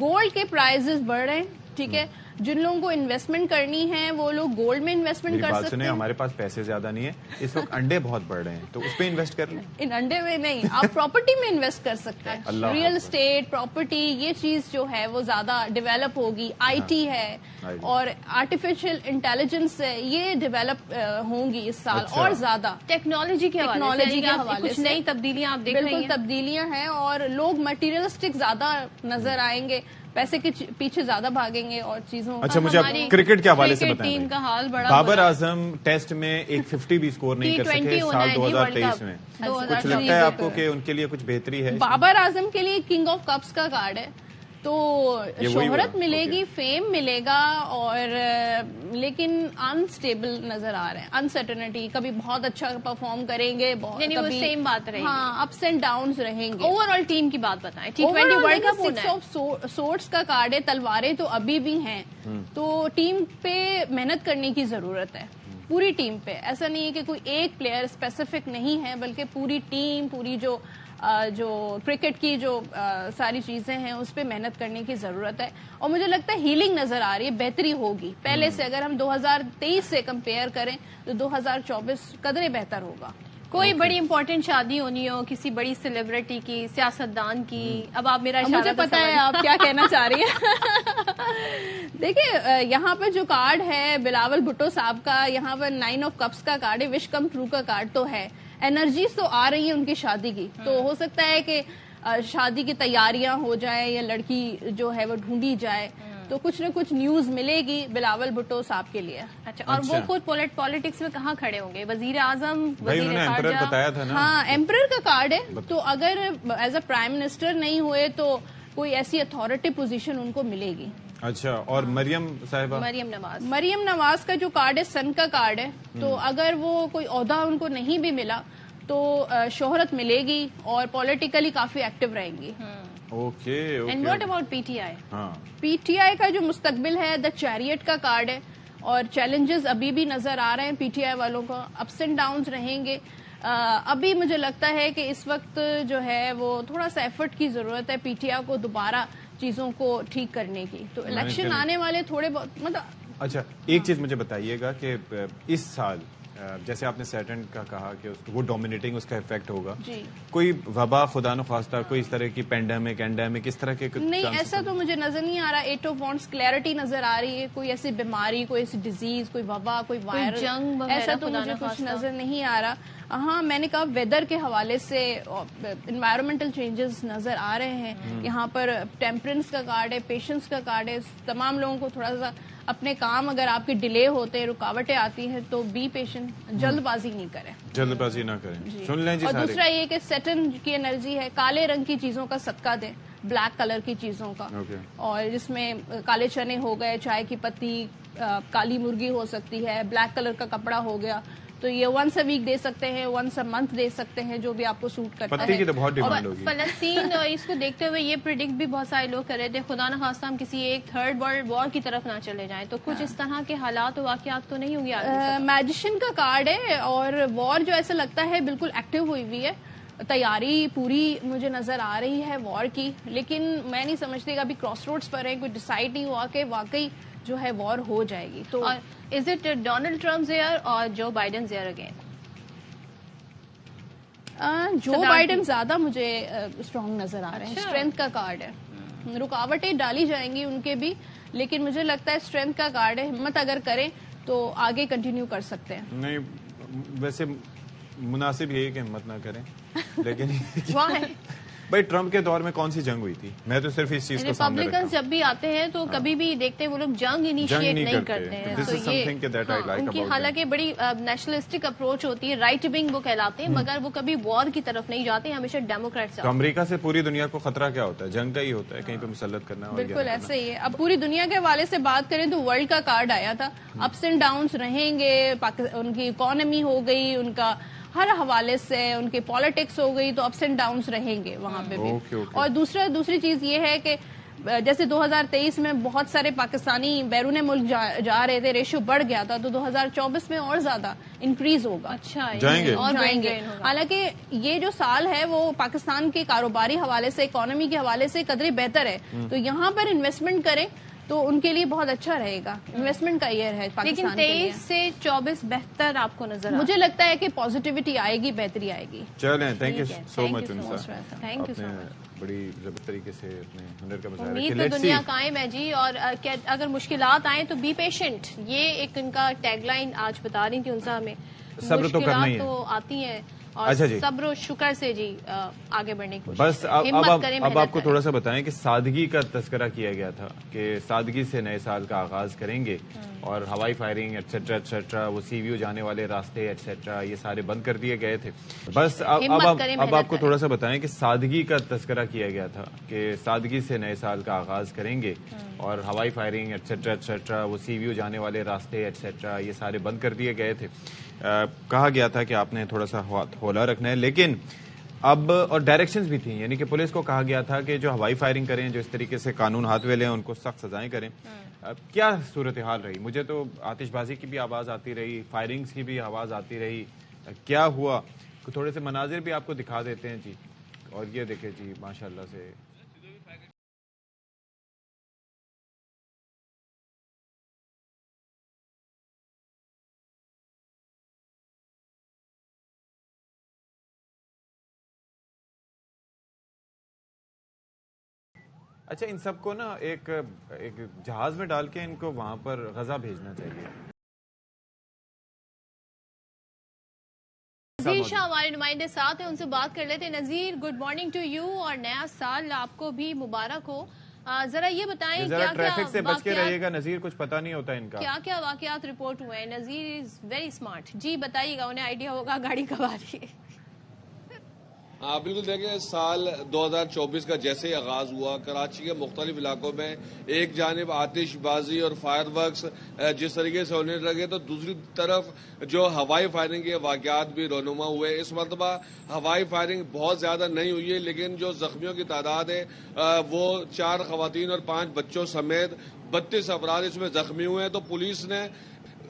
گولڈ کے پرائزز بڑھ رہے ہیں, ٹھیک ہے, جن لوگوں کو انویسٹمنٹ کرنی ہے وہ لوگ گولڈ میں انویسٹمنٹ کر سکتے ہیں. ہمارے پاس پیسے زیادہ نہیں ہے اس وقت, انڈے بہت بڑھ رہے ہیں تو اس پہ انویسٹ کر لیں. ان انڈے میں نہیں, آپ پراپرٹی میں انویسٹ کر سکتے ہیں. ریئل اسٹیٹ, پراپرٹی, یہ چیز جو ہے وہ زیادہ ڈیولپ ہوگی. آئی ٹی ہے اور آرٹیفیشل انٹیلیجنس ہے, یہ ڈیولپ ہوں گی اس سال اور زیادہ. ٹیکنالوجی کے حوالے سے نئی تبدیلیاں آپ دیکھ رہی ہیں. بالکل تبدیلیاں ہیں, اور لوگ مٹیریلسٹک زیادہ نظر آئیں گے, پیسے کے پیچھے زیادہ بھاگیں گے اور چیزوں. اچھا, مجھے کرکٹ کے حوالے سے بتائیں. ٹیم کا حال بڑا, بابر اعظم ٹیسٹ میں ایک 50 بھی اسکور نہیں کر سکے سال 2023 میں. کچھ لگتا ہے آپ کو کہ ان کے لیے کچھ بہتری ہے؟ بابر اعظم کے لیے کنگ آف کپس کا کارڈ ہے, تو شہرت ملے گی, فیم ملے گا, اور لیکن انسٹیبل نظر آ رہے ہیں, انسرٹنٹی. کبھی بہت اچھا پرفارم کریں گے, سیم بات رہے گی. ہاں, اپس اینڈ ڈاؤنز رہیں گے. اوور آل ٹیم کی بات بتائیں. T20 ورلڈ کپ ہونا ہے. 6 آف سورڈز کا کارڈ ہے, تلواریں تو ابھی بھی ہیں, تو ٹیم پہ محنت کرنے کی ضرورت ہے, پوری ٹیم پہ. ایسا نہیں ہے کہ کوئی ایک پلیئر اسپیسیفک نہیں ہے, بلکہ پوری ٹیم, پوری جو کرکٹ کی جو ساری چیزیں ہیں اس پہ محنت کرنے کی ضرورت ہے. اور مجھے لگتا ہے ہیلنگ نظر آ رہی ہے, بہتری ہوگی پہلے سے. اگر ہم 2023 سے کمپیئر کریں تو 2024 قدرے بہتر ہوگا. کوئی بڑی امپورٹنٹ شادی ہونی ہو, کسی بڑی سیلیبریٹی کی, سیاستدان کی, اب آپ میرا اشارہ مجھے پتا ہے آپ کیا کہنا چاہ رہی ہیں. دیکھیں یہاں پر جو کارڈ ہے بلاول بھٹو صاحب کا, یہاں پر 9 آف کپس کا کارڈ ہے, وش کم ٹرو کا کارڈ تو ہے. انرجیز تو آ رہی ہیں ان کی شادی کی, تو ہو سکتا ہے کہ شادی کی تیاریاں ہو جائیں یا لڑکی جو ہے وہ ڈھونڈی جائے, تو کچھ نہ کچھ نیوز ملے گی بلاول بھٹو صاحب کے لیے. اچھا, اور وہ خود پالیٹکس میں کہاں کھڑے ہوں گے؟ وزیر اعظم, وزیر خارجہ. بتایا تھا نا, ہاں, ایمپرر کا کارڈ ہے, تو اگر ایز اے پرائم منسٹر نہیں ہوئے تو کوئی ایسی اتھارٹی پوزیشن ان کو ملے گی. اچھا, اور مریم صاحبہ, مریم نواز کا جو کارڈ ہے سن کا کارڈ ہے, تو اگر وہ کوئی عہدہ ان کو نہیں بھی ملا تو شہرت ملے گی اور پولیٹیکلی کافی ایکٹیو رہیں گی. Okay. And what about P T I? P T I کا جو مستقبل ہے دا چیریٹ کا کارڈ ہے, اور چیلنجز ابھی بھی نظر آ رہے ہیں پی ٹی آئی والوں کو, اپس اینڈ ڈاؤنز رہیں گے. ابھی مجھے لگتا ہے کہ اس وقت جو ہے وہ تھوڑا سا ایفرٹ کی ضرورت ہے پی ٹی آئی کو دوبارہ چیزوں کو ٹھیک کرنے کی. تو الیکشن آنے والے تھوڑے بہت مطلب. اچھا, ایک چیز مجھے بتائیے گا کہ اس سال جیسے آپ نے سیٹرن کا کہا کہ وہ ڈومینیٹنگ اس کا افیکٹ ہوگا, کوئی وبا خدا نخواستہ, کوئی اس طرح کی پینڈیمک اس طرح کے نہیں, ایسا تو مجھے نظر نہیں آ رہا. 8 آف وانڈس کلیئرٹی نظر آ رہی ہے, کوئی ایسی بیماری, کوئی ایسی ڈیزیز, کوئی وبا, کوئی وائرل جنگ, ایسا تو مجھے کچھ نظر نہیں آ رہا. ہاں, میں نے کہا ویدر کے حوالے سے انوائرمنٹل چینجز نظر آ رہے ہیں. یہاں پر ٹیمپرنس کا کارڈ ہے, پیشنس کا کارڈ ہے. تمام لوگوں کو تھوڑا سا اپنے کام, اگر آپ کے ڈیلے ہوتے ہیں, رکاوٹیں آتی ہیں, تو بی پیشنٹ, جلد بازی نہیں کریں, جلد بازی نہ کریں. سن لیں جی. اور دوسرا یہ کہ سیٹن کی انرجی ہے, کالے رنگ کی چیزوں کا صدقہ دیں, بلیک کلر کی چیزوں کا, اور جس میں کالے چنے ہو گئے, چائے کی پتی, کالی مرغی ہو سکتی ہے, بلیک کلر کا کپڑا ہو گیا, تو یہ ونس اے ویک دے سکتے ہیں, ونس اے منتھ دے سکتے ہیں, جو بھی آپ کو سوٹ کرتا ہے. پتی کی تو بہت ڈیمانڈ ہوگی. فلسطین اس کو دیکھتے ہوئے یہ پریڈکٹ بھی بہت سارے لوگ کر رہے تھے, خدا نخواستہ ہم کسی ایک تھرڈ ورلڈ وار کی طرف نہ چلے جائیں, تو کچھ اس طرح کے حالات و واقعات تو نہیں ہوں گے. میجیشین کا کارڈ ہے, اور وار جو ایسا لگتا ہے بالکل ایکٹیو ہوئی ہوئی ہے, تیاری پوری مجھے نظر آ رہی ہے وار کی. لیکن میں نہیں سمجھتی کہ ابھی کراس روڈز پر ہے, کوئی ڈیسائیڈ نہیں ہوا کہ واقعی جو ہے وار ہو جائے گی. تو is it Donald Trump year اور Joe Biden year again? Joe Biden زیادہ مجھے اسٹرانگ نظر آ رہے ہیں. اسٹرینتھ کا کارڈ ہے, رکاوٹیں ڈالی جائیں گی ان کے بھی, لیکن مجھے لگتا ہے اسٹرینتھ کا کارڈ ہے. ہمت اگر کریں تو آگے کنٹینیو کر سکتے ہیں. نہیں, ویسے مناسب یہی کہ ہمت نہ کریں, لیکن بھائی ٹرمپ کے دور میں کون سی جنگ ہوئی تھی؟ میں تو صرف اس چیز کو سامنے رکھتا ہوں. ریپبلکنز جب بھی آتے ہیں تو کبھی بھی دیکھتے ہیں وہ لوگ جنگ انیشیٹ نہیں کرتے ہیں. This is something that I like ان کی about حالانکہ بڑی نیشنلسٹک اپروچ ہوتی ہے, رائٹ ونگ وہ کہلاتے ہیں, مگر وہ کبھی وار کی طرف نہیں جاتے, ہمیشہ ڈیموکریٹ سے. تو امریکہ سے پوری دنیا کو خطرہ کیا ہوتا ہے؟ جنگ کا ہی ہوتا ہے, کہیں پہ مسلط کرنا. بالکل ایسے ہی ہے. اب پوری دنیا کے حوالے سے بات کریں تو ورلڈ کا کارڈ آیا تھا, اپس اینڈ ڈاؤنس رہیں گے, ان کی اکانومی ہو گئی, ان کا ہر حوالے سے ان کی پالیٹکس ہو گئی, تو اپس اینڈ ڈاؤنس رہیں گے وہاں پہ بھی. اور دوسری چیز یہ ہے کہ جیسے 2023 میں بہت سارے پاکستانی بیرون ملک جا رہے تھے, ریشو بڑھ گیا تھا, تو 2024 میں اور زیادہ انکریز ہوگا. اچھا جائیں گے اور جائیں گے. حالانکہ یہ جو سال ہے وہ پاکستان کے کاروباری حوالے سے, اکانومی کے حوالے سے قدرے بہتر ہے, تو یہاں پر انویسٹمنٹ کریں تو ان کے لیے بہت اچھا رہے گا. انویسٹمنٹ کا ایئر ہے پاکستان کے لیے. لیکن 23 سے 24 بہتر آپ کو نظر مجھے لگتا ہے کہ پوزیٹیوٹی آئے گی, بہتری آئے گی. چلیں, thank you so much. Thank you so much. بڑی ضبط طریقے سے اپنے ہنر کا مظاہرہ امید تو دنیا قائم ہے جی, اور اگر مشکلات آئیں تو بی پیشنٹ, یہ ایک ان کا ٹیگ لائن آج بتا رہی تھی انسا ہمیں. صبر تو کرنا ہی ہے, تو آتی ہیں, اور اچھا جی, صبر و شکر سے جی آگے بڑھنے کی کوشش. بس اب آپ کو تھوڑا سا بتائیں کہ سادگی کا تذکرہ کیا گیا تھا کہ سادگی سے نئے سال کا آغاز کریں گے, اور ہوائی فائرنگ ایٹسٹرا ایٹسٹرا, وہ سی ویو جانے والے راستے ایٹسٹرا, یہ سارے بند کر دیے گئے تھے. بس اب آپ کو تھوڑا سا بتائیں کہ سادگی کا تذکرہ کیا گیا تھا کہ سادگی سے نئے سال کا آغاز کریں گے, اور ہوائی فائرنگ ایٹسٹرا ایٹسٹرا, وہ سی ویو جانے والے راستے ایٹسٹرا, یہ سارے بند کر دیے گئے تھے. کہا گیا تھا کہ آپ نے تھوڑا سا ہولا رکھنا ہے, لیکن اب اور ڈائریکشنز بھی تھیں, یعنی کہ پولیس کو کہا گیا تھا کہ جو ہوائی فائرنگ کریں, جو اس طریقے سے قانون ہاتھ میں لیں, ان کو سخت سزائیں کریں. کیا صورتحال رہی؟ مجھے تو آتش بازی کی بھی آواز آتی رہی, فائرنگز کی بھی آواز آتی رہی. کیا ہوا؟ تھوڑے سے مناظر بھی آپ کو دکھا دیتے ہیں جی. اور یہ دیکھیں جی, ماشاءاللہ سے اچھا, ان سب کو نا ایک جہاز میں ڈال کے ان کو وہاں پر غزہ بھیجنا چاہیے. نذیر شاہ ہمارے نمائندے ساتھ ہیں, ان سے بات کر لیتے ہیں. Nazir, good morning to you, اور نیا سال آپ کو بھی مبارک ہو. ذرا یہ بتائیں ذرا ٹریفک سے بچ کے رہیے گا نذیر, کچھ پتہ نہیں ہوتا ان کا. کیا واقعات رپورٹ ہوئے ہیں؟ نذیر از ویری اسمارٹ, جی بتائیے گا, انہیں آئیڈیا ہوگا گاڑی کب آ رہی ہے. بالکل, دیکھیں سال 2024 کا جیسے آغاز ہوا, کراچی کے مختلف علاقوں میں ایک جانب آتش بازی اور فائر ورکس جس طریقے سے ہونے لگے, تو دوسری طرف جو ہوائی فائرنگ کے واقعات بھی رونما ہوئے. اس مرتبہ ہوائی فائرنگ بہت زیادہ نہیں ہوئی ہے, لیکن جو زخمیوں کی تعداد ہے وہ 4 خواتین اور 5 بچوں سمیت 32 افراد اس میں زخمی ہوئے ہیں. تو پولیس نے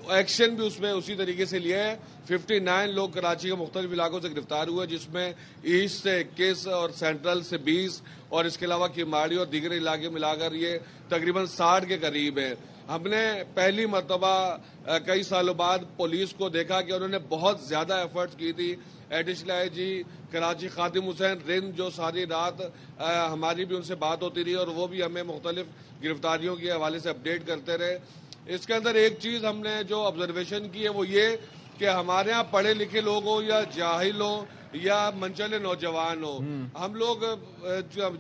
ایکشن بھی اس میں اسی طریقے سے لیا ہے. 59 لوگ کراچی کے مختلف علاقوں سے گرفتار ہوئے, جس میں ایسٹ سے 21 اور سینٹرل سے 20, اور اس کے علاوہ کیماڑی اور دیگر علاقے ملا کر یہ تقریباً 60 کے قریب ہیں. ہم نے پہلی مرتبہ کئی سالوں بعد پولیس کو دیکھا کہ انہوں نے بہت زیادہ ایفرٹس کی تھی. ایڈیشنل آئی جی کراچی خادم حسین رند جو ساری رات ہماری بھی ان سے بات ہوتی رہی, اور وہ بھی ہمیں مختلف گرفتاریوں کے حوالے سے اپڈیٹ کرتے رہے. اس کے اندر ایک چیز ہم نے جو آبزرویشن کی ہے وہ یہ کہ ہمارے ہاں پڑھے لکھے لوگ ہوں یا جاہل ہوں یا منچلے نوجوان ہوں, ہم لوگ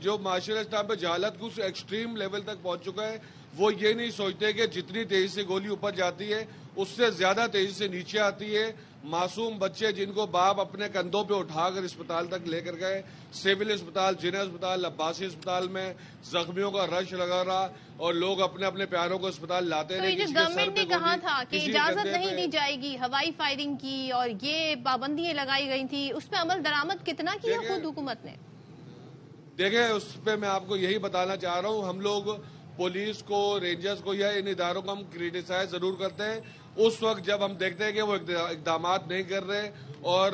جو معاشرے اس ٹائم پہ جہالت کو ایکسٹریم لیول تک پہنچ چکا ہے, وہ یہ نہیں سوچتے کہ جتنی تیزی سے گولی اوپر جاتی ہے اس سے زیادہ تیزی سے نیچے آتی ہے. معصوم بچے جن کو باپ اپنے کندھوں پہ اٹھا کر اسپتال تک لے کر گئے, سول اسپتال, جنہ اسپتال, عباسی اسپتال میں زخمیوں کا رش لگا رہا, اور لوگ اپنے اپنے پیاروں کو اسپتال لاتے رہے. گورنمنٹ نے کہا تھا کہ اجازت نہیں دی جائے گی ہوائی فائرنگ کی, اور یہ پابندیاں لگائی گئی تھی, اس پہ عمل درآمد کتنا کیا خود حکومت نے؟ دیکھیں, اس پہ میں آپ کو یہی بتانا چاہ رہا ہوں, ہم لوگ پولیس کو, رینجرز کو یا ان اداروں کو ہم کریٹیسائز ضرور کرتے ہیں اس وقت جب ہم دیکھتے ہیں کہ وہ اقدامات نہیں کر رہے اور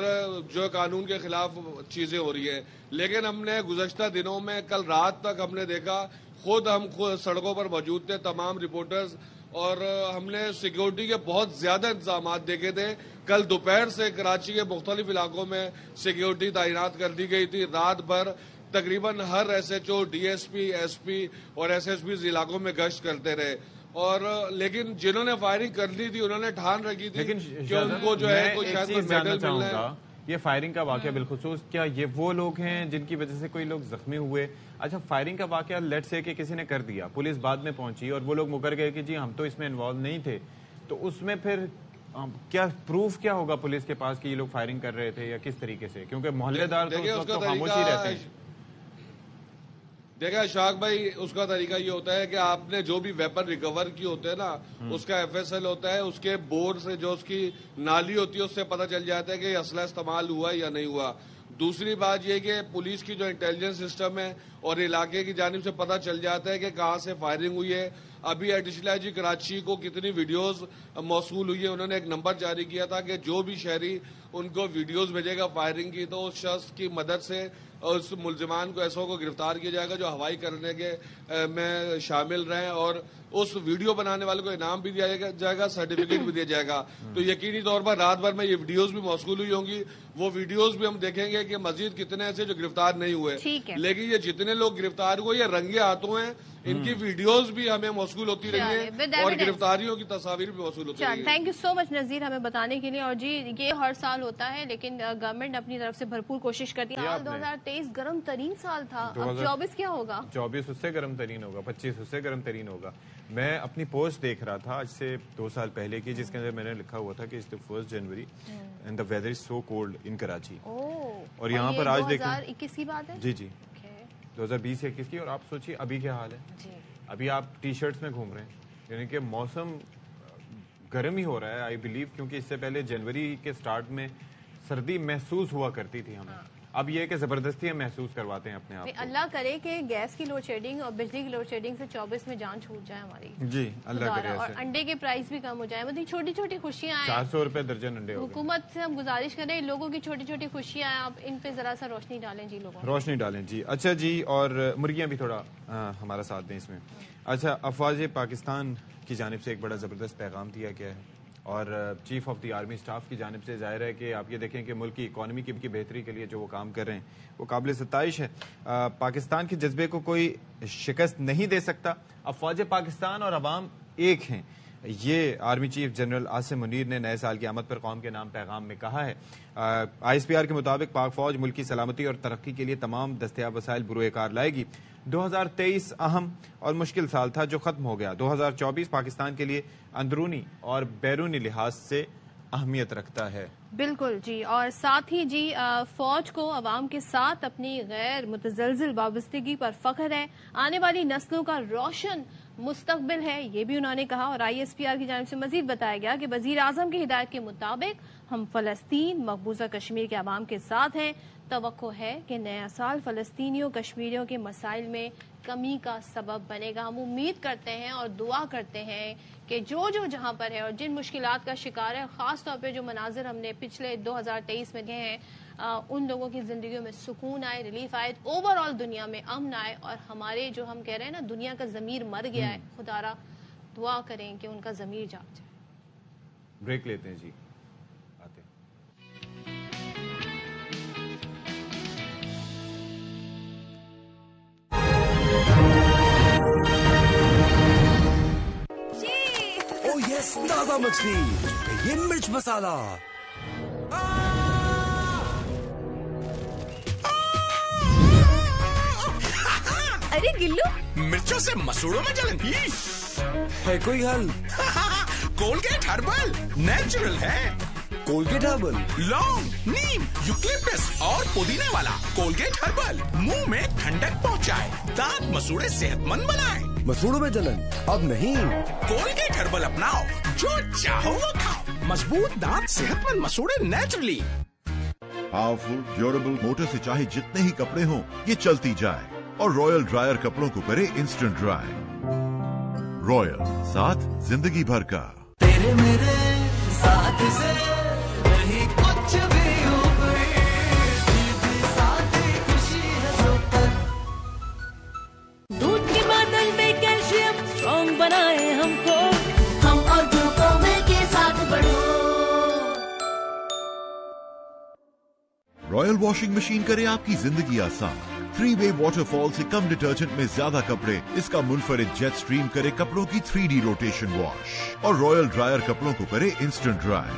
جو قانون کے خلاف چیزیں ہو رہی ہیں. لیکن ہم نے گزشتہ دنوں میں, کل رات تک ہم نے دیکھا, ہم خود سڑکوں پر موجود تھے تمام رپورٹرز, اور ہم نے سیکیورٹی کے بہت زیادہ انتظامات دیکھے تھے. کل دوپہر سے کراچی کے مختلف علاقوں میں سیکیورٹی تعینات کر دی گئی تھی. رات بھر تقریباً ہر S H O, D S P, S P اور ایس ایس پی علاقوں میں گشت کرتے رہے. اور لیکن جنہوں نے فائرنگ کر لی تھی انہوں نے ٹھان رکھی تھی کہ ان کو جو ہے کوئی شاید میڈل ملنا ہے. یہ فائرنگ کا واقعہ بالخصوص کیا یہ وہ لوگ ہیں جن کی وجہ سے کوئی لوگ زخمی ہوئے؟ اچھا فائرنگ کا واقعہ لیٹ سے کہ کسی نے کر دیا, پولیس بعد میں پہنچی اور وہ لوگ مکر گئے کہ جی ہم تو اس میں انوالو نہیں تھے, تو اس میں پھر کیا پروف کیا ہوگا پولیس کے پاس کہ یہ لوگ فائرنگ کر رہے تھے یا کس طریقے سے؟ کیونکہ محلے دار تو اس وقت خاموش ہی رہتے ہیں. دیکھیں اشاق بھائی, اس کا طریقہ یہ ہوتا ہے کہ آپ نے جو بھی ویپن ریکور کی ہوتے ہیں نا, اس کا ایف ایس ایل ہوتا ہے, اس کے بورڈ سے جو اس کی نالی ہوتی ہے اس سے پتہ چل جاتا ہے کہ یہ اسلحہ استعمال ہوا یا نہیں ہوا. دوسری بات یہ کہ پولیس کی جو انٹیلیجنس سسٹم ہے اور علاقے کی جانب سے پتہ چل جاتا ہے کہ کہاں سے فائرنگ ہوئی ہے. ابھی ایڈیشنل آئی جی کراچی کو کتنی ویڈیوز موصول ہوئی ہے, انہوں نے ایک نمبر جاری کیا تھا کہ جو بھی شہری ان کو ویڈیوز بھیجے گا فائرنگ کی تو اس شخص کی مدد سے اس ملزمان کو ایسوں کو گرفتار کیا جائے گا جو ہوائی کرنے کے میں شامل رہیں, اور اس ویڈیو بنانے والے کو انعام بھی دیا جائے گا, سرٹیفکیٹ بھی دیا جائے گا. تو یقینی طور پر رات بھر میں یہ ویڈیوز بھی موصول ہوئی ہوں گی, وہ ویڈیوز بھی ہم دیکھیں گے کہ مزید کتنے ایسے جو گرفتار نہیں ہوئے, لیکن یہ جتنے لوگ گرفتار ہوئے یہ رنگے ہاتھوں ہیں, ان کی ویڈیوز بھی ہمیں موصول ہوتی رہی ہیں اور گرفتاریوں کی تصاویر بھی موصول ہوتی رہی ہیں. تھینک یو سو مچ نذیر ہمیں بتانے کے لیے. اور جی یہ ہر سال ہوتا ہے لیکن گورنمنٹ اپنی طرف سے بھرپور کوشش کرتی ہے. 2023 گرم ترین سال تھا, اب 24 کیا ہوگا؟ 24 اس سے گرم ترین ہوگا, 25 اس سے گرم ترین ہوگا. میں اپنی پوسٹ دیکھ رہا تھا آج سے 2 سال پہلے کی, جس کے اندر میں نے لکھا ہوا تھا کہ 1 January and the weather is so cold in Karachi. اور یہاں پر آج دیکھیں 2021 کی بات ہے, جی 2020 یا 21 کی. اور آپ سوچیے ابھی کیا حال ہے, ابھی آپ ٹی شرٹس میں گھوم رہے ہیں, یعنی کہ موسم گرم ہی ہو رہا ہے آئی بلیو, کیونکہ اس سے پہلے جنوری کے سٹارٹ میں سردی محسوس ہوا کرتی تھی ہمیں. اب یہ کہ زبردستی ہم محسوس کرواتے ہیں اپنے آپ کو. اللہ کرے کہ گیس کی لوڈ شیڈنگ اور بجلی کی لوڈ شیڈنگ سے 24 میں جان چھوٹ جائے ہماری. جی اللہ کرے. اور انڈے کے پرائس بھی کم ہو جائے, مطلب چھوٹی چھوٹی خوشیاں ہیں. 400 روپے درجن انڈے. حکومت سے ہم گزارش کریں لوگوں کی چھوٹی چھوٹی خوشیاں ہیں, آپ ان پہ ذرا سا روشنی ڈالیں جی, لوگوں روشنی ڈالیں جی. اچھا جی, اور مرغیاں بھی تھوڑا ہمارا ساتھ دیں اس میں. اچھا افواج پاکستان کی جانب سے ایک بڑا زبردست پیغام دیا گیا ہے, اور chief of the army staff کی جانب سے ظاہر ہے کہ آپ یہ دیکھیں کہ ملک کی اکانومی کی بہتری کے لیے جو وہ کام کر رہے ہیں وہ قابل ستائش ہے. پاکستان کے جذبے کو کوئی شکست نہیں دے سکتا, افواج پاکستان اور عوام ایک ہیں, یہ army chief general Asim Munir نے نئے سال کی آمد پر قوم کے نام پیغام میں کہا ہے. آئی ایس پی آر کے مطابق پاک فوج ملک کی سلامتی اور ترقی کے لیے تمام دستیاب وسائل بروئے کار لائے گی. 2023 اہم اور مشکل سال تھا جو ختم ہو گیا. 2024 پاکستان کے لیے اندرونی اور بیرونی لحاظ سے اہمیت رکھتا ہے. بالکل جی, اور ساتھ ہی جی فوج کو عوام کے ساتھ اپنی غیر متزلزل وابستگی پر فخر ہے, آنے والی نسلوں کا روشن مستقبل ہے, یہ بھی انہوں نے کہا. اور آئی ایس پی آر کی جانب سے مزید بتایا گیا کہ وزیر اعظم کی ہدایت کے مطابق ہم فلسطین مقبوضہ کشمیر کے عوام کے ساتھ ہیں. توقع ہے کہ نیا سال فلسطینیوں کشمیریوں کے مسائل میں کمی کا سبب بنے گا. ہم امید کرتے ہیں اور دعا کرتے ہیں کہ جو جہاں پر ہے اور جن مشکلات کا شکار ہے, خاص طور پہ جو مناظر ہم نے پچھلے 2023 میں دیکھے ہیں, ان لوگوں کی زندگیوں میں سکون آئے, ریلیف آئے, اوور آل دنیا میں امن آئے, اور ہمارے جو ہم کہہ رہے ہیں نا دنیا کا ضمیر مر گیا ہے, خدا را دعا کریں کہ ان کا ضمیر جاگ جائے. بریک لیتے ہیں جی, آتے ہیں. تازہ مچھلی, یہ مرچ مسالہ. ارے گلو, مرچوں سے مسوڑوں میں جلن ہے کوئی حل؟ کولگیٹ ہربل نیچرل ہے. کولگیٹ ہربل لونگ, نیم, یوکلپٹس اور پودینے والا کولگیٹ ہربل منہ میں ٹھنڈک پہنچائے, دانت مسوڑے صحت مند بنائے. مسوڑوں میں جلن اب نہیں. کولگیٹ ہربل اپناؤ, جو چاہو وہ کھاؤ. مضبوط دانت, صحت مند مسوڑے نیچرلی. پاورفل ڈیوریبل موٹر سے چاہے جتنے ہی کپڑے ہوں یہ چلتی جائے, اور رائل ڈرائر کپڑوں کو کرے انسٹنٹ ڈرائی. رائل, ساتھ زندگی بھر کا. تیرے میرے ساتھ سے نہیں کچھ بھی دودھ کے بادل میں کیلشیم اسٹرانگ بنائے ہم کو, ہم اور گلوکومے کے ساتھ بڑھو. رائل واشنگ مشین کرے آپ کی زندگی آسان. 3-way واٹر فال سے کم ڈٹرجنٹ میں زیادہ کپڑے, اس کا منفرد جیٹ سٹریم کرے کپڑوں کی 3D روٹیشن واش, اور رائل ڈرائر کپڑوں کو کرے انسٹنٹ ڈرائی.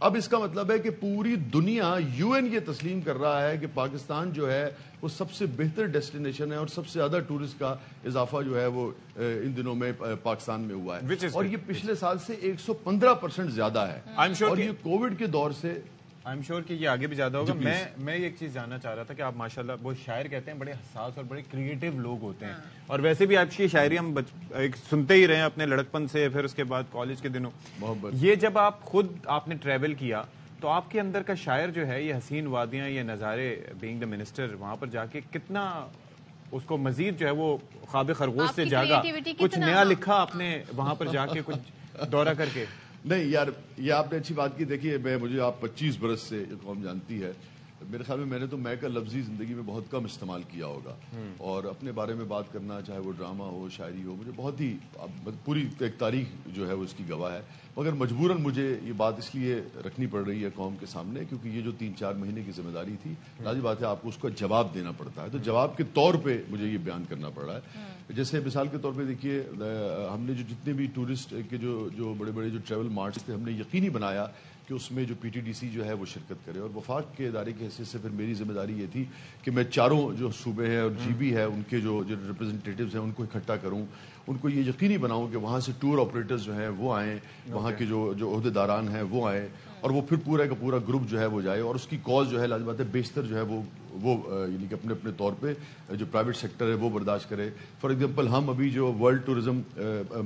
اب اس کا مطلب ہے کہ پوری دنیا UN یہ تسلیم کر رہا ہے کہ پاکستان جو ہے وہ سب سے بہتر ڈیسٹینیشن ہے اور سب سے زیادہ ٹورسٹ کا اضافہ جو ہے وہ ان دنوں میں پاکستان میں ہوا ہے, اور یہ پچھلے سال سے 115% زیادہ ہے, اور یہ کووڈ کے دور سے I'm sure کہ یہ آگے بھی زیادہ ہوگا. میں ایک چیز جاننا چاہ رہا تھا کہ آپ ماشاءاللہ وہ شاعر کہتے ہیں بڑے حساس اور بڑے کریٹیو لوگ ہوتے ہیں, اور ویسے بھی آپ کی شاعری ہم سنتے ہی رہے ہیں اپنے لڑکپن سے, پھر اس کے بعد کالج کے دنوں. یہ جب آپ نے ٹریول کیا تو آپ کے اندر کا شاعر جو ہے, یہ حسین وادیاں, یہ نظارے, بینگ دا منسٹر, وہاں پر جا کے کتنا اس کو مزید جو ہے وہ خواب خرگوش سے جاگا, کچھ نیا لکھا آپ نے وہاں پر جا کے کچھ دورہ کر کے؟ نہیں یار, یہ آپ نے اچھی بات کی. دیکھیے مجھے آپ 25 برس سے یہ قوم جانتی ہے, میرے خیال میں نے تو میں کا لفظی زندگی میں بہت کم استعمال کیا ہوگا, اور اپنے بارے میں بات کرنا, چاہے وہ ڈرامہ ہو, شاعری ہو, مجھے بہت ہی پوری ایک تاریخ جو ہے وہ اس کی گواہ ہے. مگر مجبوراً مجھے یہ بات اس لیے رکھنی پڑ رہی ہے قوم کے سامنے کیونکہ یہ جو 3-4 مہینے کی ذمہ داری تھی, لازمی بات ہے آپ کو اس کا جواب دینا پڑتا ہے, تو جواب کے طور پہ مجھے یہ بیان کرنا پڑ رہا ہے. جیسے مثال کے طور پہ دیکھیے, ہم نے جو جتنے بھی ٹورسٹ کے جو بڑے بڑے جو ٹریول مارٹس تھے, ہم نے یقینی بنایا کہ اس میں جو PTDC جو ہے وہ شرکت کرے, اور وفاق کے ادارے کی حیثیت سے پھر میری ذمہ داری یہ تھی کہ میں چاروں جو صوبے ہیں اور GB ہے ان کے جو ریپرزنٹیٹیوز ہیں ان کو اکٹھا کروں, ان کو یہ یقینی بناؤں کہ وہاں سے ٹور آپریٹرز جو ہیں وہ آئیں, وہاں کے جو عہدیداران ہیں وہ آئیں, اور وہ پھر پورا کا پورا گروپ جو ہے وہ جائے, اور اس کی کاز جو ہے لازمی بات ہے بیشتر جو ہے وہ یعنی کہ اپنے اپنے طور پہ جو پرائیویٹ سیکٹر ہے وہ برداشت کرے. فار ایگزامپل ہم ابھی جو ورلڈ ٹورزم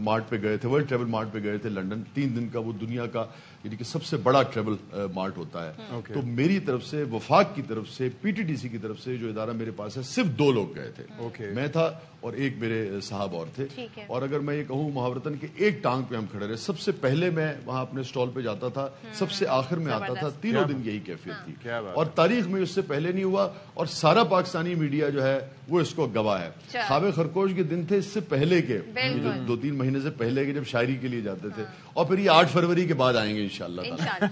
مارٹ پہ گئے تھے, ورلڈ ٹریول مارٹ پہ گئے تھے لنڈن, 3 دن کا وہ دنیا کا یعنی کہ سب سے بڑا ٹریول مارٹ ہوتا ہے. تو میری طرف سے, وفاق کی طرف سے, PTDC کی طرف سے جو ادارہ میرے پاس ہے, صرف 2 لوگ گئے تھے, میں تھا اور ایک میرے صاحب اور تھے. اور اگر میں یہ کہوں محاورتاً کہ ایک ٹانگ پہ ہم کھڑے رہے, سب سے پہلے میں وہاں اپنے سٹال پہ جاتا تھا, سب سے آخر میں آتا تھا, 3 دن یہی کیفیت تھی, اور تاریخ میں اس سے پہلے نہیں ہوا, اور سارا پاکستانی میڈیا جو ہے وہ اس کو گواہ ہے. خواب خرگوش کے دن تھے اس سے پہلے کے, 2-3 مہینے سے پہلے کے, جب شاعری کے لیے جاتے تھے, اور پھر یہ 8 فروری کے بعد آئیں گے انشاءاللہ.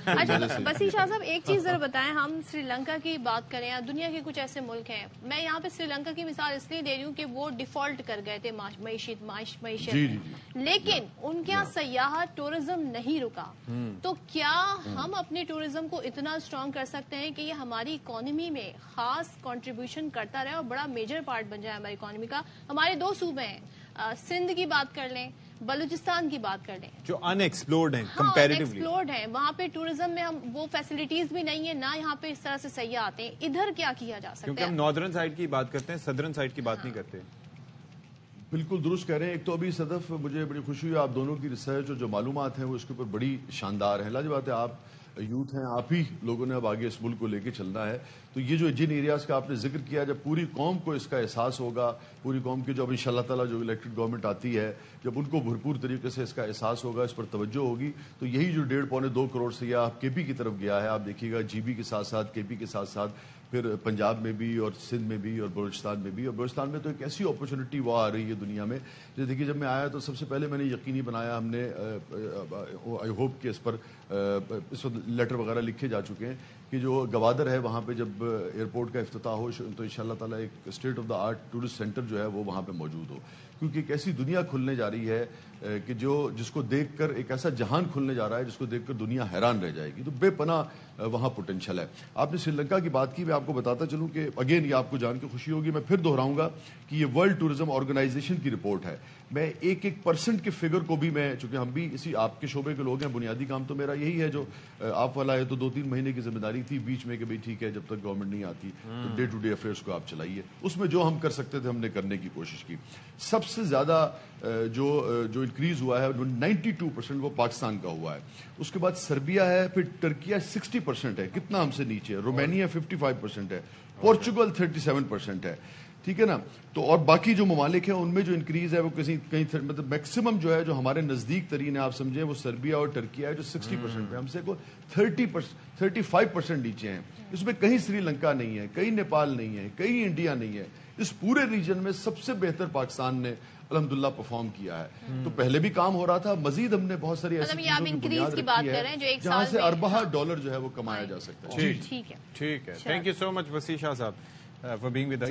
اچھا بسی شاہ صاحب, ایک چیز ذرا بتائیں, ہم سری لنکا کی بات کریں یا دنیا کے کچھ ایسے ملک ہیں, میں یہاں پہ سری لنکا کی مثال اس لیے دے رہی ہوں کہ وہ ڈیفالٹ کر گئے تھے معیشت, لیکن ان کے یہاں سیاحت, ٹورزم نہیں رکا. تو کیا ہم اپنے ٹورزم کو اتنا اسٹرانگ کر سکتے ہیں کہ یہ ہماری اکانومی میں خاص کنٹریبیوشن کرتا رہے اور بڑا میجر پارٹ بن جائے ہماری اکانومی کا؟ ہمارے 2 صوبے ہیں, سندھ کی بات کر لیں, بلوچستان کی بات کر لیں, جو ان ایکسپلورڈ ہیں, کمپیریٹیولی ایکسپلورڈ ہیں, وہاں پہ ٹورزم میں ہم وہ فیسلٹیز بھی نہیں ہے, نہ یہاں پہ اس طرح سے سیاح آتے ہیں. ادھر کیا کیا جا سکتا ہے؟ کیونکہ ہم ناردرن سائڈ کی بات کرتے ہیں, سدرن سائڈ کی بات نہیں کرتے. بالکل درست کہہ رہے ہیں. ایک تو ابھی صدف مجھے بڑی خوشی ہوئی, آپ دونوں کی ریسرچ اور جو معلومات ہیں وہ اس کے اوپر بڑی شاندار ہے. لازمی بات ہے آپ یوتھ ہیں, آپ ہی لوگوں نے اب آگے اس ملک کو لے کے چلنا ہے. تو یہ جو جن ایریاز کا آپ نے ذکر کیا, جب پوری قوم کو اس کا احساس ہوگا, پوری قوم کی جو اب انشاءاللہ تعالیٰ جو الیکٹڈ گورنمنٹ آتی ہے, جب ان کو بھرپور طریقے سے اس کا احساس ہوگا, اس پر توجہ ہوگی, تو یہی جو 1.5-2 کروڑ سیاح آپ KP کی طرف گیا ہے, آپ دیکھیے گا GB کے ساتھ ساتھ, KP کے ساتھ ساتھ پھر پنجاب میں بھی اور سندھ میں بھی اور بلوچستان میں بھی. اور بلوچستان میں تو ایک ایسی اپرچونٹی وہ آ رہی ہے دنیا میں, جو دیکھیے جب میں آیا تو سب سے پہلے میں نے یقینی بنایا, ہم نے آئی ہوپ کہ اس پر اس وقت لیٹر وغیرہ لکھے جا چکے ہیں کہ جو گوادر ہے وہاں پہ جب ایئرپورٹ کا افتتاح ہو تو انشاءاللہ تعالیٰ ایک state of the art tourist centre جو ہے وہ وہاں پہ موجود ہو, کیونکہ ایک ایسی دنیا کھلنے جا رہی ہے کہ جس کو دیکھ کر, ایک ایسا جہان کھلنے جا رہا ہے جس کو دیکھ کر دنیا حیران رہ جائے گی. تو بے پناہ وہاں پوٹینشل ہے. آپ نے سری لنکا کی بات کی, میں آپ کو بتاتا چلوں کہ اگین یہ آپ کو جان کے خوشی ہوگی, میں پھر دہراؤں گا کہ یہ ورلڈ ٹورزم آرگنائزیشن کی رپورٹ ہے. میں 1% کے فگر کو بھی, میں چونکہ ہم بھی اسی آپ کے شعبے کے لوگ ہیں, بنیادی کام تو میرا یہی ہے, جو آپ والا ہے تو 2-3 مہینے کی ذمہ داری تھی بیچ میں کہ بھائی ٹھیک ہے جب تک گورنمنٹ نہیں آتی تو ڈے ٹو ڈے افیئرس کو آپ چلائیے. اس میں جو ہم کر سکتے تھے ہم نے کرنے کی کوشش کی. سب سے زیادہ جو انکریز ہوا ہے 92% وہ پاکستان کا ہوا ہے. اس کے بعد سربیا ہے, پھر ٹرکیا 60% ہے, کتنا ہم سے نیچے ہے. رومانیہ 55% ہے, پورچوگل 37% ہے, ٹھیک ہے نا. تو اور باقی جو ممالک ہیں ان میں جو انکریز ہے وہ کہیں مطلب میکسیمم جو ہے جو ہمارے نزدیک ترین ہے آپ سمجھیں وہ سربیا اور ٹرکیا ہے جو 60% پہ, ہم سے کو 35% نیچے ہیں. اس میں کہیں سری لنکا نہیں ہے, کہیں نیپال نہیں ہے, کہیں انڈیا نہیں ہے. اس پورے ریجن میں سب سے بہتر پاکستان نے الحمدللہ پرفارم کیا ہے. تو پہلے بھی کام ہو رہا تھا, مزید ہم نے بہت ساری ایسی چیزوں کی بنیاد رکھی ہے جہاں سے اربہ ڈالر جو ہے وہ کمایا جا سکتا ہے. ٹھیک ہے, تھینک یو سو مچ وسیع شاہ صاحب. for being with us.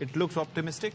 It looks optimistic.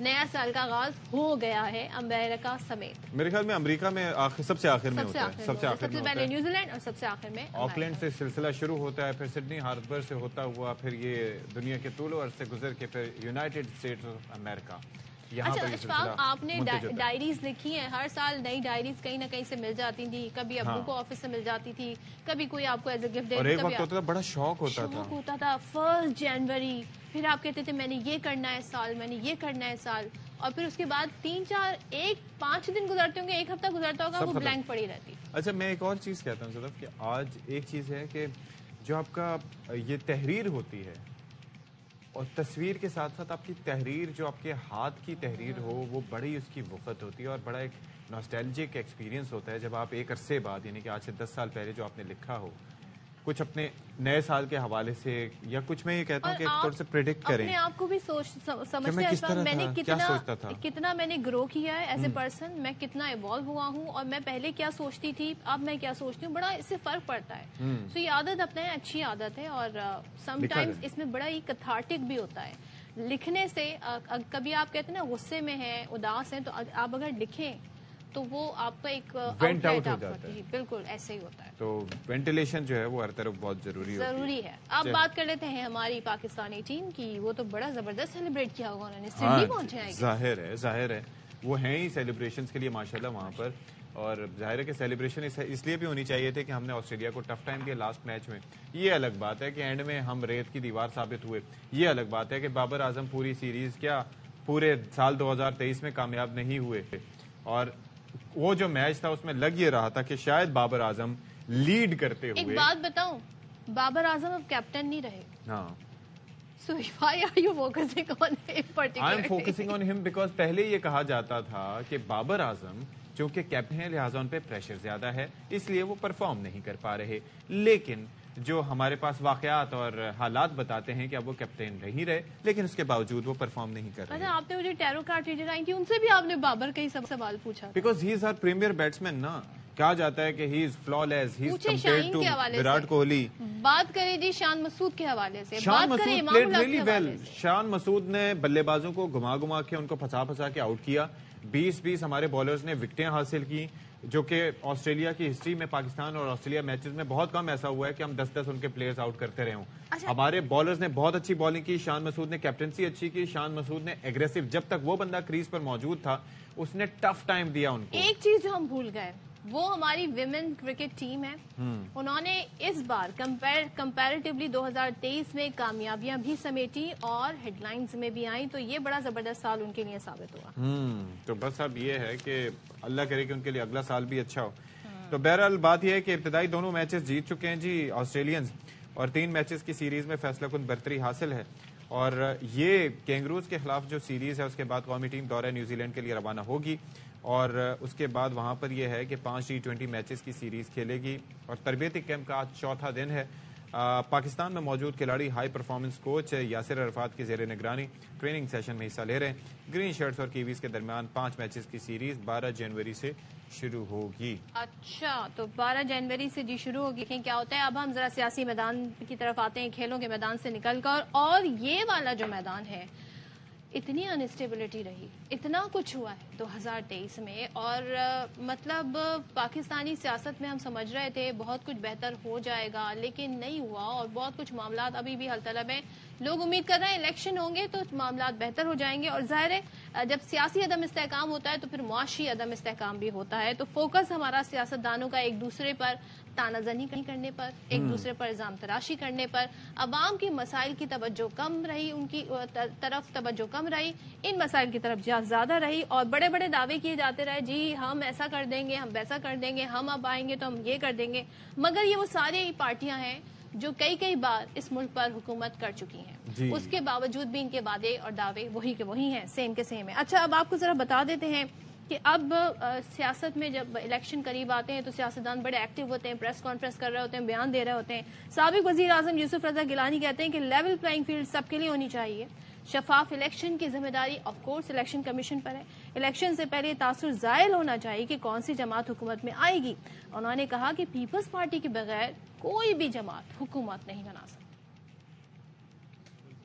نیا سال کا آغاز ہو گیا ہے امریکہ سمیت. میرے خیال میں امریکہ میں سب سے آخر میں ہوتا ہے, سب سے پہلے نیوزی لینڈ اور سب سے آخر میں آکلینڈ سے سلسلہ شروع ہوتا ہے, پھر سڈنی ہاربر سے ہوتا ہوا, پھر یہ دنیا کے طول و عرض سے گزر کے پھر یونائٹڈ اسٹیٹس آف امریکہ. اچھا اشفاق, آپ نے ڈائریز لکھی ہیں, ہر سال نئی ڈائریز کہیں نہ کہیں سے مل جاتی تھی, کبھی ابو کو آفس سے مل جاتی تھی, کبھی کوئی آپ کو ایز اے گفٹ دے, اور ایک وقت ہوتا تھا بڑا شوق ہوتا تھا 1 جنوری, پھر آپ کہتے تھے میں نے یہ کرنا ہے سال, میں نے یہ کرنا ہے سال, اور پھر اس کے بعد 5 دن گزرتے ہوں گے, 1 ہفتہ گزرتا ہوگا, وہ بلینک پڑی رہتی. اچھا میں ایک اور چیز کہتا ہوں صدف, کہ آج ایک چیز ہے کہ جو آپ کا یہ تحریر ہوتی ہے, اور تصویر کے ساتھ ساتھ آپ کی تحریر, جو آپ کے ہاتھ کی تحریر ہو, وہ بڑی اس کی وقت ہوتی ہے اور بڑا ایک ناسٹیلجک ایکسپیرینس ہوتا ہے جب آپ ایک عرصے بعد, یعنی کہ آج سے 10 سال پہلے جو آپ نے لکھا ہو, کچھ اپنے نئے سال کے حوالے سے, یا کچھ میں یہ کہتا ہوں کہ ایک طور سے پریڈکٹ کریں. اپنے آپ کو بھی سمجھتے ہیں میں نے کتنا میں نے گرو کیا ہے ایز اے پرسن, میں کتنا ایوالو ہوا ہوں, اور میں پہلے کیا سوچتی تھی, اب میں کیا سوچتی ہوں, بڑا اس سے فرق پڑتا ہے. تو یہ عادت اپنے اچھی عادت ہے, اور سم ٹائمز اس میں بڑا ہی کتھارٹک بھی ہوتا ہے لکھنے سے. کبھی آپ کہتے ہیں نا غصے میں ہیں, اداس ہیں, تو آپ اگر لکھیں تو وہ آپ کا ایک وینٹ آؤٹ ہو جاتا ہے. بالکل ایسے ہی ہوتا ہے. تو وینٹیلیشن جو ہے وہ ہر طرف بہت ضروری ہے. اب بات کر لیتے ہیں ہماری پاکستانی ٹیم کی. وہ تو بڑا زبردست سیلیبریٹ کیا ہوگا انہوں نے, سڈنی پہنچے ہیں. ظاہر ہے وہ ہیں ہی سیلیبریشنز کے لیے ماشاءاللہ وہاں پر, اور ظاہر ہے کہ سیلیبریشن اس لیے بھی ہونی چاہیے تھے کہ ہم نے آسٹریلیا کو ٹف ٹائم دیا لاسٹ میچ میں. یہ الگ بات ہے کہ اینڈ میں ہم ریت کی دیوار ثابت ہوئے. یہ الگ بات ہے کہ بابر اعظم پوری سیریز کیا پورے سال 2023 میں کامیاب نہیں ہوئے, اور وہ جو میچ تھا اس میں لگ یہ رہا تھا کہ شاید بابر اعظم لیڈ کرتے ہوئے. ایک بات بتاؤں, بابر اعظم اب کیپٹن نہیں رہے. ہاں, so why are you focusing on him particularly? I am focusing on him because پہلے یہ کہا جاتا تھا کہ بابر اعظم چونکہ کیپٹن ہے لہٰذا ان پہ پریشر زیادہ ہے, اس لیے وہ پرفارم نہیں کر پا رہے. لیکن جو ہمارے پاس واقعات اور حالات بتاتے ہیں کہ اب وہ کیپٹن نہیں رہے, لیکن اس کے باوجود وہ پرفارم نہیں کر رہے. آپ نے مجھے ٹیرو کارڈ ریڈر آئی تھی, ان سے بھی آپ نے بابر کا ہی سب سوال پوچھا. Because he is our premier batsman نا, کہا جاتا ہے کہ he is flawless, he is compared to Virat Kohli. بات کریں جی شان مسعود کے حوالے سے. Shan Masood played really well. Shan Masood نے بلے بازوں کو گھما کے ان کو پھنسا کے آؤٹ کیا. 20 ہمارے بالرز نے وکٹیں حاصل کی, جو کہ آسٹریلیا کی ہسٹری میں پاکستان اور آسٹریلیا میچز میں بہت کم ایسا ہوا ہے کہ ہم 10 ان کے پلیئرز آؤٹ کرتے رہے ہوں. ہمارے بالرز نے بہت اچھی بالنگ کی, شان مسعود نے کیپٹنسی اچھی کی, شان مسعود نے ایگریسو, جب تک وہ بندہ کریز پر موجود تھا اس نے ٹف ٹائم دیا ان کو. ایک چیز جو ہم بھول گئے, وہ ہماری ویمن کرکٹ ٹیم ہے, انہوں نے اس بار کمپیریٹیولی 2023 میں کامیابیاں بھی سمیٹی اور ہیڈ لائنز میں بھی آئیں, تو یہ بڑا زبردست سال ان کے لیے ثابت ہوا. تو بس اب یہ ہے کہ اللہ کرے کہ ان کے لیے اگلا سال بھی اچھا ہو. تو بہرحال بات یہ ہے کہ ابتدائی دونوں میچز جیت چکے ہیں جی آسٹریلینز, اور 3 میچز کی سیریز میں فیصلہ کن برتری حاصل ہے. اور یہ کینگروز کے خلاف جو سیریز ہے اس کے بعد قومی ٹیم دورہ نیوزی لینڈ کے لیے روانہ ہوگی, اور اس کے بعد وہاں پر یہ ہے کہ 5 T20 میچز کی سیریز کھیلے گی, اور تربیتی کیمپ کا آج 4تھا دن ہے. پاکستان میں موجود کھلاڑی high performance coach Yasir Arafat کی زیر نگرانی ٹریننگ سیشن میں حصہ لے رہے ہیں. گرین شرٹس اور کیویز کے درمیان 5 میچز کی سیریز 12 جنوری سے شروع ہوگی. اچھا, تو 12 جنوری سے جی شروع ہوگی. کیا ہوتا ہے, اب ہم ذرا سیاسی میدان کی طرف آتے ہیں, کھیلوں کے میدان سے نکل کر. اور یہ والا جو میدان ہے, اتنی انسٹیبلٹی رہی, اتنا کچھ ہوا ہے 2023 میں, اور مطلب پاکستانی سیاست میں ہم سمجھ رہے تھے بہت کچھ بہتر ہو جائے گا, لیکن نہیں ہوا, اور بہت کچھ معاملات ابھی بھی حل طلب ہیں. لوگ امید کر رہے ہیں الیکشن ہوں گے تو معاملات بہتر ہو جائیں گے, اور ظاہر ہے جب سیاسی عدم استحکام ہوتا ہے تو پھر معاشی عدم استحکام بھی ہوتا ہے. تو فوکس ہمارا سیاستدانوں کا ایک دوسرے پر تانہ زنی کرنے پر, ایک دوسرے پر الزام تراشی کرنے پر, عوام کی مسائل کی توجہ کم رہی, ان کی طرف توجہ کم رہی, ان مسائل کی طرف زیادہ رہی, اور بڑے بڑے دعوے کیے جاتے رہے, جی ہم ایسا کر دیں گے, ہم ویسا کر دیں گے, ہم اب آئیں گے تو ہم یہ کر دیں گے. مگر یہ وہ ساری پارٹیاں ہیں جو کئی بار اس ملک پر حکومت کر چکی ہیں, اس کے باوجود بھی ان کے وعدے اور دعوے وہی کے وہی ہیں, سیم کے سیم ہیں. اچھا, اب آپ کو ذرا بتا دیتے ہیں کہ اب سیاست میں جب الیکشن قریب آتے ہیں تو سیاستدان بڑے ایکٹیو ہوتے ہیں, پریس کانفرنس کر رہے ہوتے ہیں, بیان دے رہے ہوتے ہیں. سابق وزیر اعظم یوسف رضا گیلانی کہتے ہیں کہ لیول پلائنگ فیلڈ سب کے لیے ہونی چاہیے. شفاف الیکشن کی ذمہ داری آف کورس الیکشن کمیشن پر ہے. الیکشن سے پہلے تاثر زائل ہونا چاہیے کہ کون سی جماعت حکومت میں آئے گی. انہوں نے کہا کہ پیپلز پارٹی کے بغیر کوئی بھی جماعت حکومت نہیں بنا سکتی.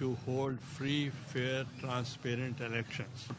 to hold free, fair, transparent elections.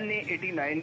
NA 89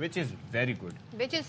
which is very good, which is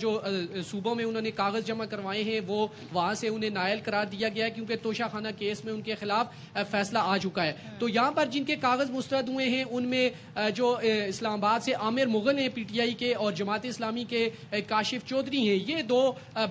جو صوبوں میں انہوں نے کاغذ جمع کروائے ہیں وہ وہاں سے انہیں نائل قرار دیا گیا ہے کیونکہ توشہ خانہ کیس میں ان کے خلاف فیصلہ آ چکا ہے. تو یہاں پر جن کے کاغذ مسترد ہوئے ہیں ان میں جو اسلام آباد سے عامر مغل ہیں پی ٹی آئی کے اور جماعت اسلامی کے کاشف چودھری ہیں. یہ دو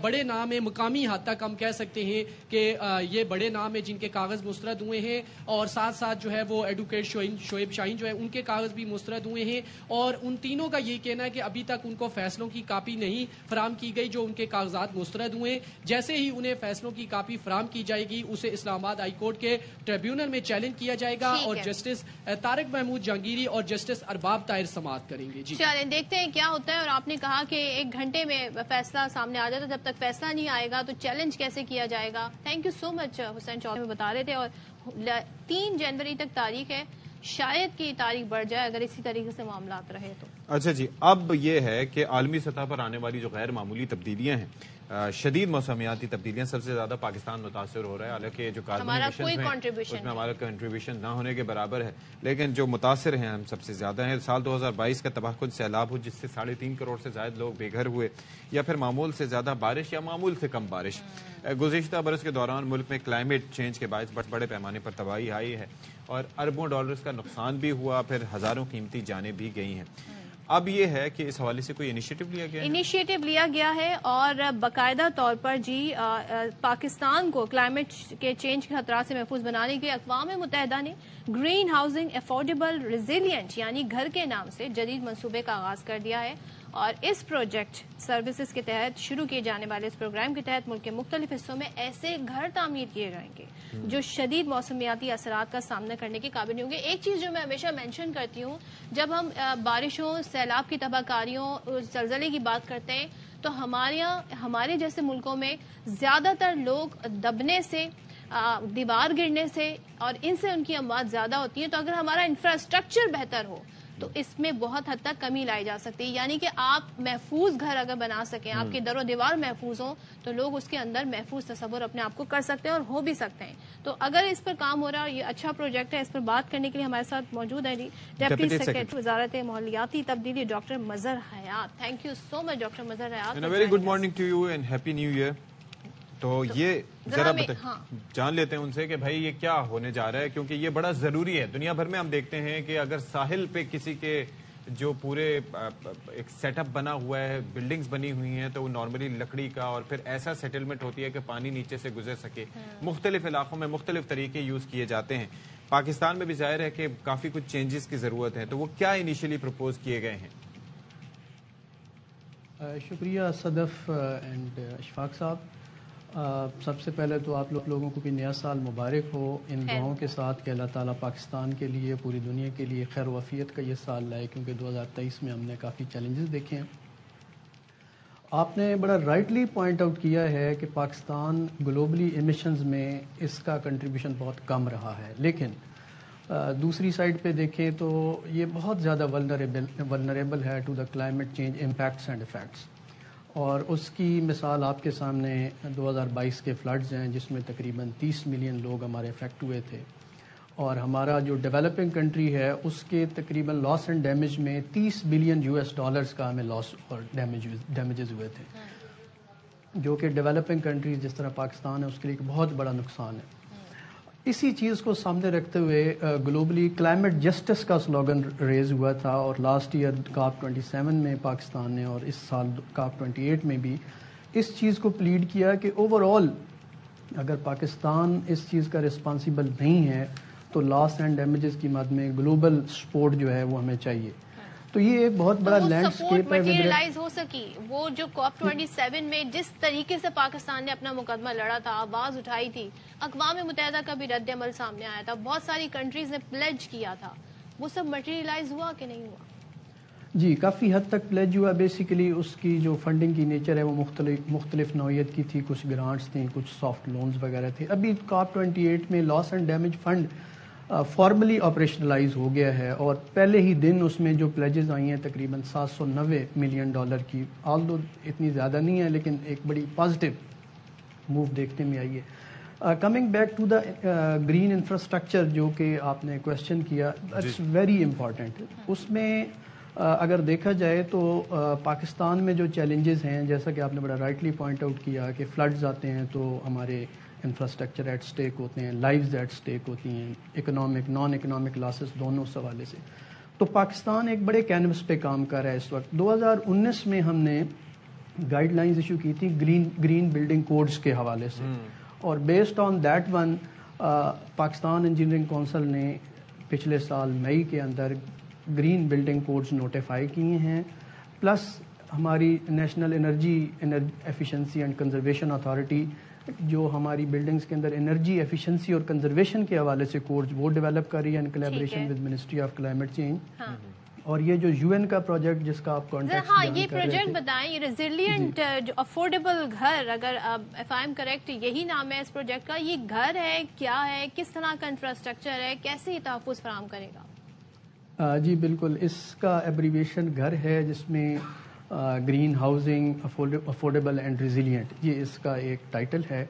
بڑے نام ہیں, مقامی حد تک ہم کہہ سکتے ہیں کہ یہ بڑے نام ہیں جن کے کاغذ مسترد ہوئے ہیں, اور ساتھ ساتھ جو ہے وہ ایڈوکیٹ شعیب شاہین جو ہے ان کے کاغذ بھی مسترد ہوئے ہیں. اور ان تینوں کا یہ کہنا ہے کہ ابھی تک ان کو فیصلوں کی کاپی نہیں فراہم کی گئی جو ان کے کاغذات مسترد ہوئے. جیسے ہی انہیں فیصلوں کی کاپی فراہم کی جائے گی اسے اسلام آباد ہائی کورٹ کے ٹریبیونل میں چیلنج کیا جائے گا اور جسٹس طارق محمود جہانگیری اور جسٹس ارباب طاہر سماعت کریں گے. جی چلیں دیکھتے ہیں کیا ہوتا ہے. اور آپ نے کہا کہ 1 گھنٹے میں فیصلہ سامنے آ جاتا, جب تک فیصلہ نہیں آئے گا تو چیلنج کیسے کیا جائے گا. تھینک یو سو مچ حسین چودھری بتا رہے تھے. اور 3 جنوری تک تاریخ ہے, شاید کی تاریخ بڑھ جائے اگر اسی طریقے سے معاملات رہے تو. اچھا جی, اب یہ ہے کہ عالمی سطح پر آنے والی جو غیر معمولی تبدیلیاں ہیں, شدید موسمیاتی تبدیلیاں, سب سے زیادہ پاکستان متاثر ہو رہا ہے. حالانکہ جو کاربن ایمیشنز ہیں اس میں ہمارا کنٹریبیوشن نہ ہونے کے برابر ہے, لیکن جو متاثر ہیں ہم سب سے زیادہ ہیں. سال 2022 کا تباہ کن سیلاب ہو جس سے 3.5 کروڑ سے زائد لوگ بے گھر ہوئے, یا پھر معمول سے زیادہ بارش یا معمول سے کم بارش. گزشتہ برس کے دوران ملک میں کلائمیٹ چینج کے باعث بڑے پیمانے پر تباہی آئی ہے اور اربوں ڈالرز کا نقصان بھی ہوا, پھر ہزاروں قیمتی جانیں بھی گئی ہیں. اب یہ ہے کہ اس حوالے سے کوئی انیشیٹو لیا گیا ہے؟ انیشیٹو لیا گیا ہے اور باقاعدہ طور پر پاکستان کو کلائمیٹ کے چینج کے خطرات سے محفوظ بنانے کے اقوام متحدہ نے گرین ہاؤسنگ افورڈیبل ریزیلینٹ یعنی گھر کے نام سے جدید منصوبے کا آغاز کر دیا ہے. اور اس پروجیکٹ سروسز کے تحت شروع کیے جانے والے اس پروگرام کے تحت ملک کے مختلف حصوں میں ایسے گھر تعمیر کیے جائیں گے جو شدید موسمیاتی اثرات کا سامنا کرنے کے قابل نہیں ہوں گے. ایک چیز جو میں ہمیشہ مینشن کرتی ہوں, جب ہم بارشوں, سیلاب کی تباہ کاریوں, زلزلے کی بات کرتے ہیں تو ہمارے جیسے ملکوں میں زیادہ تر لوگ دبنے سے, دیوار گرنے سے اور ان سے ان کی اموات زیادہ ہوتی ہیں. تو اگر ہمارا انفراسٹرکچر بہتر ہو تو اس میں بہت حد تک کمی لائی جا سکتی ہے. یعنی کہ آپ محفوظ گھر اگر بنا سکیں, آپ کی در و دیوار محفوظ ہوں, تو لوگ اس کے اندر محفوظ تصور اپنے آپ کو کر سکتے ہیں اور ہو بھی سکتے ہیں. تو اگر اس پر کام ہو رہا ہے, یہ اچھا پروجیکٹ ہے, اس پر بات کرنے کے لیے ہمارے ساتھ موجود ہے ڈپٹی سیکرٹری وزارت ماحولیاتی تبدیلی doctor Mazhar Hayat. Thank you so much doctor Mazhar Hayat. Very good morning to you and happy new year. تو یہ ذرا جان لیتے ہیں ان سے کہ بھائی یہ کیا ہونے جا رہا ہے, کیونکہ یہ بڑا ضروری ہے. دنیا بھر میں ہم دیکھتے ہیں کہ اگر ساحل پہ کسی کے جو پورے ایک سیٹ اپ بنا ہوا ہے, بلڈنگز بنی ہوئی ہیں, تو وہ نارملی لکڑی کا اور پھر ایسا سیٹلمنٹ ہوتی ہے کہ پانی نیچے سے گزر سکے. مختلف علاقوں میں مختلف طریقے یوز کیے جاتے ہیں. پاکستان میں بھی ظاہر ہے کہ کافی کچھ چینجز کی ضرورت ہے, تو وہ کیا انیشلی پروپوز کیے گئے ہیں؟ شکریہ صدف اینڈ اشفاق صاحب. سب سے پہلے تو آپ لوگوں کو بھی نیا سال مبارک ہو, ان دعاؤں کے ساتھ کہ اللہ تعالیٰ پاکستان کے لیے, پوری دنیا کے لیے خیر و عافیت کا یہ سال لائے, کیونکہ 2023 میں ہم نے کافی چیلنجز دیکھے ہیں. آپ نے بڑا رائٹلی پوائنٹ آؤٹ کیا ہے کہ پاکستان گلوبلی ایمیشنز میں اس کا کنٹریبیوشن بہت کم رہا ہے, لیکن دوسری سائڈ پہ دیکھیں تو یہ بہت زیادہ ولنریبل ہے to the climate change impacts and effects. اور اس کی مثال آپ کے سامنے 2022 کے فلڈز ہیں جس میں تقریباً 30 ملین لوگ ہمارے افیکٹ ہوئے تھے, اور ہمارا جو ڈیولپنگ کنٹری ہے اس کے تقریباً لاس اینڈ ڈیمیج میں $30 بلین کا ہمیں لاس اور ڈیمیجز ہوئے تھے, جو کہ ڈیولپنگ کنٹریز جس طرح پاکستان ہے اس کے لیے ایک بہت بڑا نقصان ہے. اسی چیز کو سامنے رکھتے ہوئے گلوبلی کلائمیٹ جسٹس کا سلوگن ریز ہوا تھا, اور لاسٹ ایئر COP 27 میں پاکستان نے اور اس سال COP 28 میں بھی اس چیز کو پلیڈ کیا کہ اوور آل اگر پاکستان اس چیز کا رسپانسیبل نہیں ہے تو لاس اینڈ ڈیمیجز کی مد میں گلوبل سپورٹ جو ہے وہ ہمیں چاہیے. تو یہ ایک بہت بڑا لینڈسکیپ ہے. مٹیریلائز ہو سکی وہ جو COP 27 میں جس طریقے سے پاکستان نے اپنا مقدمہ لڑا تھا, آواز اٹھائی تھی, اقوام متحدہ کا بھی رد عمل سامنے آیا تھا, بہت ساری کنٹریز نے پلیج کیا تھا, وہ سب مٹیریلائز ہوا کہ نہیں ہوا؟ جی کافی حد تک پلیج ہوا. بیسیکلی اس کی جو فنڈنگ کی نیچر ہے وہ مختلف نوعیت کی تھی, کچھ گرانٹس تھیں, کچھ سافٹ لونز وغیرہ تھے. ابھی COP 28 میں loss and damage fund formally operationalize ہو گیا ہے, اور پہلے ہی دن اس میں جو پلیجز آئی ہیں تقریباً $790 ملین کی, آلدو اتنی زیادہ نہیں ہے لیکن ایک بڑی پازیٹیو موو دیکھنے میں آئی ہے. Coming back to the green infrastructure جو کہ آپ نے کوشچن کیا, اٹس ویری امپورٹنٹ. اس میں اگر دیکھا جائے تو پاکستان میں جو چیلنجز ہیں جیسا کہ آپ نے بڑا رائٹلی پوائنٹ آؤٹ کیا کہ فلڈز آتے ہیں تو ہمارے انفراسٹرکچر ایٹ سٹیک ہوتے ہیں, لائیوز ایٹ سٹیک ہوتی ہیں, اکنامک نان اکنامک لاسز دونوں اس حوالے سے. تو پاکستان ایک بڑے کینوس پہ کام کر رہا ہے اس وقت. 2019 میں ہم نے گائیڈ لائنز ایشو کی تھی گرین بلڈنگ کوڈز کے حوالے سے, اور based on that one Pakistan engineering council نے پچھلے سال مئی کے اندر گرین بلڈنگ کوڈز نوٹیفائی کیے ہیں, پلس ہماری national energy efficiency and conservation authority جو ہماری بلڈنگز کے اندر انرجی ایفیشنسی اور کنزرویشن کے حوالے سے کوڈز وہ ڈیولپ کر رہی ہے in collaboration with ministry of climate change. اور یہ جو یو این کا پروجیکٹ جس کا آپ کانٹیکٹ یہ پروجیکٹ بتائیں, یہ ریزیلینٹ افورڈیبل گھر, اگر اف آئی ایم کریکٹ یہی نام ہے اس پروجیکٹ کا, یہ گھر ہے کیا ہے, کس طرح کا انفراسٹرکچر ہے, کیسے یہ تحفظ فراہم کرے گا؟ جی بالکل, اس کا ایبریویشن گھر ہے جس میں green housing affordable and resilient یہ اس کا ایک ٹائٹل ہے.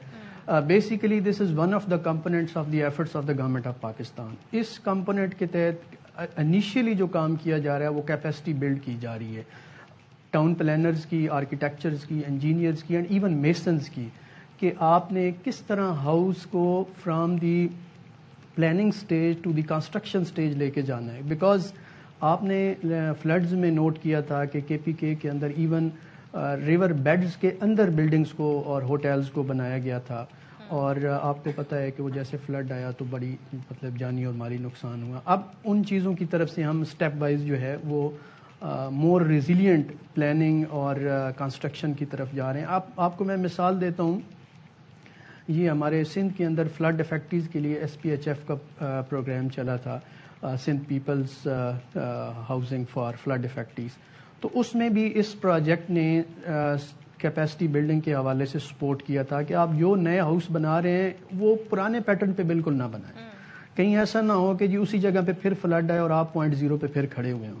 Basically this is one of the components of the efforts of the government of Pakistan. اس کمپوننٹ کے تحت انیشیلی جو کام کیا جا رہا ہے وہ کیپیسٹی بلڈ کی جا رہی ہے ٹاؤن پلانرز کی, آرکیٹیکچرز کی, انجینئرز کی اینڈ ایون میسنز کی, کہ آپ نے کس طرح ہاؤس کو from the planning stage to the construction stage لے کے جانا ہے. بیکاز آپ نے فلڈز میں نوٹ کیا تھا کہ کے پی کے اندر ایون ریور بیڈز کے اندر بلڈنگز کو اور ہوٹلز کو بنایا گیا تھا, اور آپ کو پتہ ہے کہ وہ جیسے فلڈ آیا تو بڑی مطلب جانی اور مالی نقصان ہوا. اب ان چیزوں کی طرف سے ہم اسٹیپ وائز جو ہے وہ مور ریزیلینٹ پلاننگ اور کنسٹرکشن کی طرف جا رہے ہیں. آپ کو میں مثال دیتا ہوں, یہ ہمارے سندھ کے اندر فلڈ افیکٹیز کے لیے ایس پی ایچ ایف کا پروگرام چلا تھا, Sindh people's housing for flood affectees. تو اس میں بھی اس پروجیکٹ نے کیپیسٹی بلڈنگ کے حوالے سے سپورٹ کیا تھا کہ آپ جو نئے ہاؤس بنا رہے ہیں وہ پرانے پیٹرن پہ بالکل نہ بنائیں, کہیں ایسا نہ ہو کہ جی اسی جگہ پہ پھر فلڈ آئے اور آپ 0.0 پہ پھر کھڑے ہوئے ہوں.